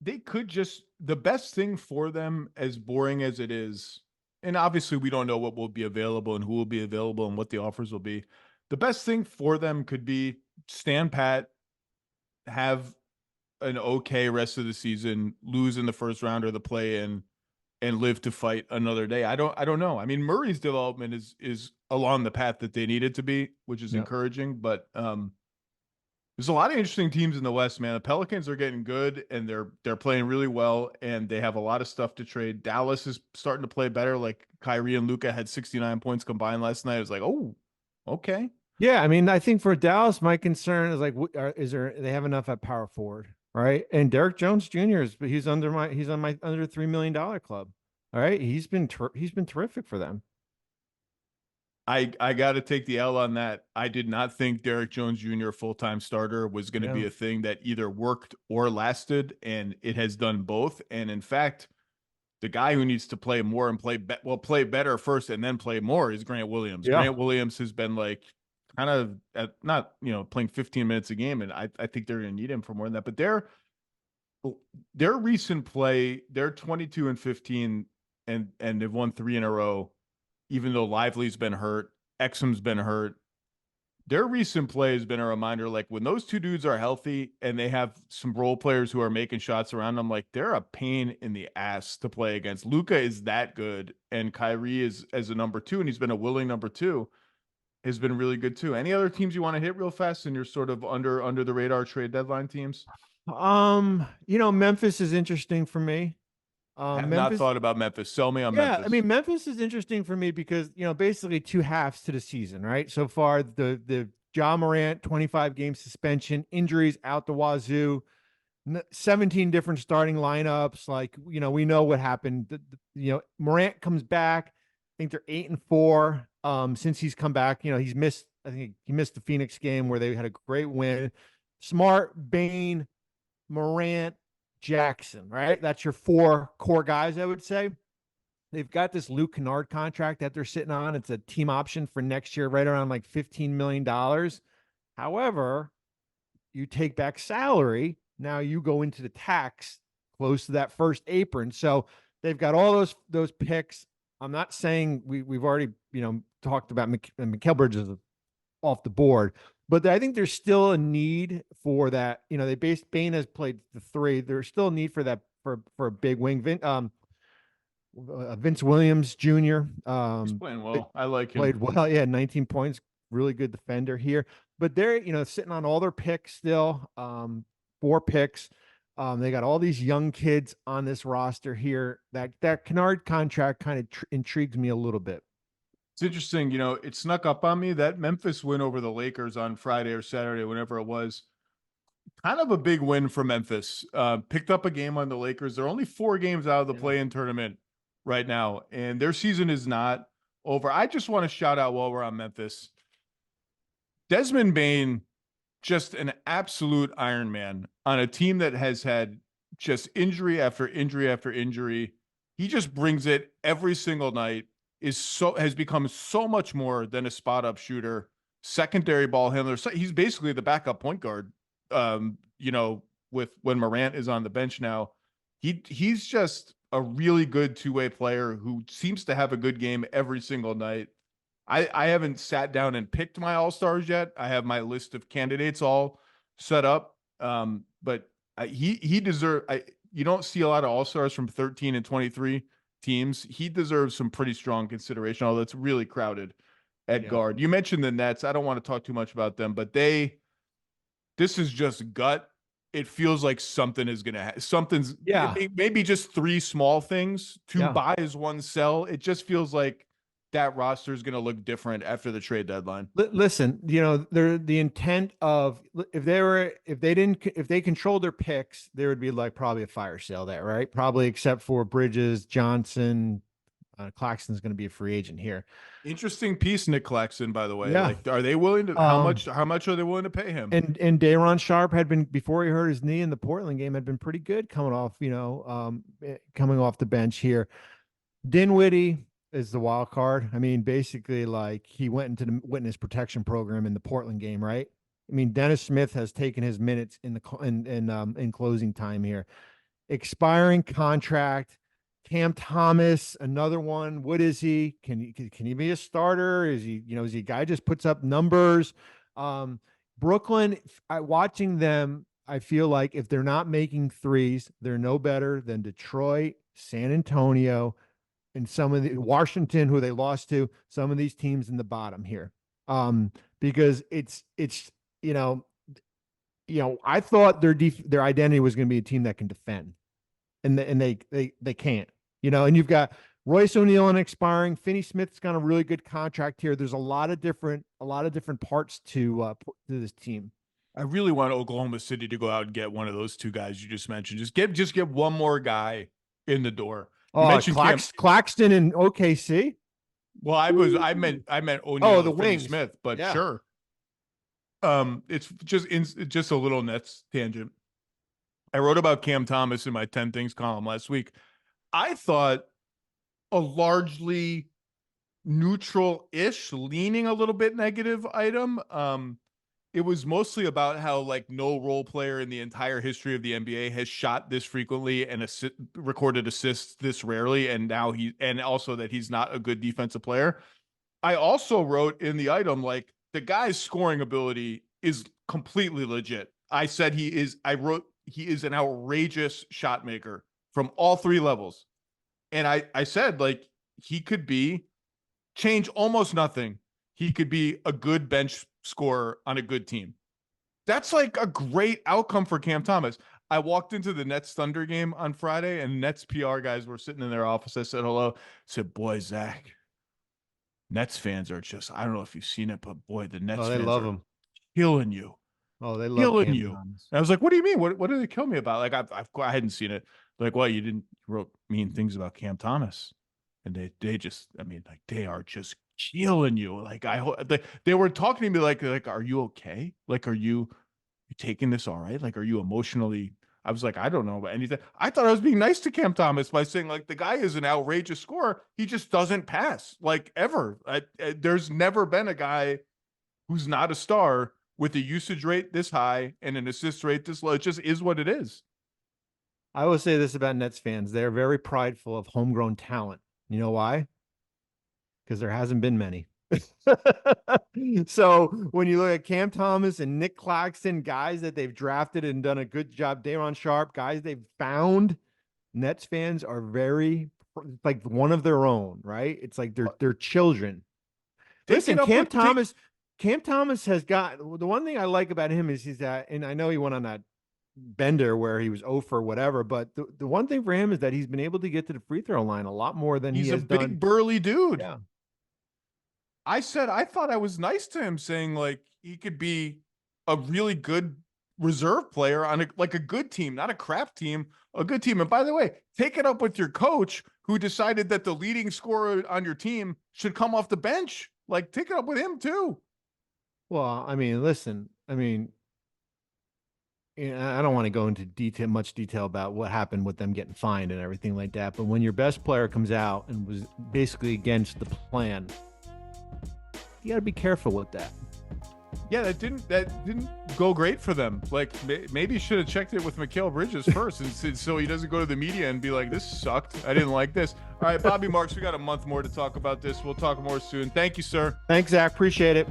They could the best thing for them, as boring as it is, and obviously we don't know what will be available and who will be available and what the offers will be. The best thing for them could be stand pat, have an okay rest of the season, lose in the first round or the play-in, and live to fight another day. I don't know. I mean, Murray's development is along the path that they needed to be, which is encouraging, but there's a lot of interesting teams in the West, man. The Pelicans are getting good and they're playing really well, and they have a lot of stuff to trade. Dallas is starting to play better. Kyrie and Luka had 69 points combined last night. It was oh, okay. Yeah, I mean, I think for Dallas, my concern is they have enough at power forward. right? And Derek Jones Jr. He's on my under $3 million club. All right. He's been terrific for them. I got to take the L on that. I did not think Derek Jones Jr. full-time starter was going to be a thing that either worked or lasted, and it has done both. And in fact, the guy who needs to play more and play better first and then play more is Grant Williams. Yeah. Grant Williams has been like kind of not, playing 15 minutes a game, and I think they're going to need him for more than that. But their recent play, they're 22-15 and they've won 3 in a row. Even though Lively's been hurt, Exum's been hurt, their recent play has been a reminder, like when those two dudes are healthy and they have some role players who are making shots around them, like they're a pain in the ass to play against. Luka is that good, and Kyrie is as a number 2, and he's been a willing number 2, has been really good too. Any other teams you want to hit real fast in your sort of under the radar trade deadline teams? Memphis is interesting for me. Have not thought about Memphis. Sell me on Memphis. I mean, Memphis is interesting for me because, basically 2 halves to the season, right? So far, the Ja Morant 25-game suspension, injuries out the wazoo, 17 different starting lineups. Like, we know what happened. Morant comes back. I think they're 8-4. Since he's come back, I think he missed the Phoenix game where they had a great win. Smart, Bane, Morant, Jackson, right? That's your 4 core guys, I would say. They've got this Luke Kennard contract that they're sitting on. It's a team option for next year, right around like $15 million. However, you take back salary. Now you go into the tax close to that first apron. So they've got all those picks. I'm not saying we've already, talked about Mikal Bridges off the board. But I think there's still a need for that. Bane has played the 3. There's still a need for that for a big wing. Vince Williams Jr. He's playing well. I like him. Played well. Yeah, 19 points. Really good defender here. But they're sitting on all their picks still. 4 picks. They got all these young kids on this roster here. That Kennard contract kind of intrigues me a little bit. It's interesting, it snuck up on me that Memphis win over the Lakers on Friday or Saturday, whenever it was. Kind of a big win for Memphis. Picked up a game on the Lakers. They're only 4 games out of the play-in tournament right now, and their season is not over. I just want to shout out while we're on Memphis. Desmond Bane, just an absolute Iron Man on a team that has had just injury after injury after injury. He just brings it every single night. Has become so much more than a spot up shooter, secondary ball handler. He's basically the backup point guard. With when Morant is on the bench now, he's just a really good 2-way player who seems to have a good game every single night. I haven't sat down and picked my all-stars yet. I have my list of candidates all set up. But he deserves. You don't see a lot of all-stars from 13 and 23 teams. He deserves some pretty strong consideration, although it's really crowded at guard. You mentioned the Nets. I don't want to talk too much about them, but this is just gut. It feels like something is going to happen. Something's maybe just 3 small things, 2 buys, 1 sell. It just feels like that roster is going to look different after the trade deadline. Listen, they're the intent of if they controlled their picks, there would be like probably a fire sale there, right? Probably except for Bridges, Johnson, Claxton's going to be a free agent here. Interesting piece, Nick Claxton, by the way. Yeah. Like, are they willing to? How much are they willing to pay him? And Day'Ron Sharp had been, before he hurt his knee in the Portland game, had been pretty good coming off the bench here. Dinwiddie is the wild card. I mean, basically, like, he went into the witness protection program in the Portland game, right? I mean, Dennis Smith has taken his minutes in closing time here. Expiring contract. Cam Thomas, another one. What is he? Can he be a starter? Is he a guy just puts up numbers? Brooklyn, watching them, I feel like if they're not making threes, they're no better than Detroit, San Antonio, and some of the Washington, who they lost to, some of these teams in the bottom here. Because it's I thought their identity was going to be a team that can defend, and they can't. And you've got Royce O'Neal expiring. Finney Smith's got a really good contract here. There's a lot of different parts to this team. I really want Oklahoma City to go out and get one of those two guys you just mentioned. Just get one more guy in the door. You mentioned Claxton and OKC. Well, I meant O'Neal the and Finney wings. Smith, but Yeah. sure. It's just a little Nets tangent. I wrote about Cam Thomas in my 10 Things column last week. I thought a largely neutral-ish, leaning a little bit negative item. It was mostly about how like no role player in the entire history of the NBA has shot this frequently and recorded assists this rarely, and also that he's not a good defensive player. I also wrote in the item like the guy's scoring ability is completely legit. I said he is an outrageous shot maker from all three levels. And I said like he could change almost nothing. He could be a good bench scorer on a good team. That's like a great outcome for Cam Thomas. I walked into the Nets Thunder game on Friday and Nets PR guys were sitting in their office. I said hello. I said, boy, Zach, Nets fans are just, I don't know if you've seen it, but boy, the Nets fans love are him. killing you. Oh, they love killing Cam you. Thomas. And I was like, what do you mean? What did they kill me about? Like I hadn't seen it. Like, well, you wrote mean things about Cam Thomas. And they just, I mean, like they are just killing you. Like they were talking to me like, are you okay? Like, are you taking this all right? Like, are you emotionally? I was like, I don't know about anything. I thought I was being nice to Cam Thomas by saying like the guy is an outrageous scorer. He just doesn't pass like ever. There's never been a guy who's not a star with a usage rate this high and an assist rate this low. It just is what it is. I will say this about Nets fans. They're very prideful of homegrown talent. You know why? Because there hasn't been many. So when you look at Cam Thomas and Nick Claxton, guys that they've drafted and done a good job, Daron Sharp, guys they've found, Nets fans are very like one of their own, right? It's like they're children. Listen, Cam Thomas has got, the one thing I like about him is he's that, and I know he went on that bender where he was 0 for whatever, but the one thing for him is that he's been able to get to the free throw line a lot more than he has done. He's a big burly dude. Yeah. I thought I was nice to him saying like he could be a really good reserve player on a good team, not a crap team, a good team. And by the way, take it up with your coach who decided that the leading scorer on your team should come off the bench. Like take it up with him too. Well, I mean, listen, I mean, I don't want to go into much detail about what happened with them getting fined and everything like that. But when your best player comes out and was basically against the plan, you got to be careful with that. Yeah, that didn't go great for them. Like maybe you should have checked it with Mikal Bridges first, and so he doesn't go to the media and be like, "This sucked. I didn't like this." All right, Bobby Marks, we got a month more to talk about this. We'll talk more soon. Thank you, sir. Thanks, Zach. Appreciate it.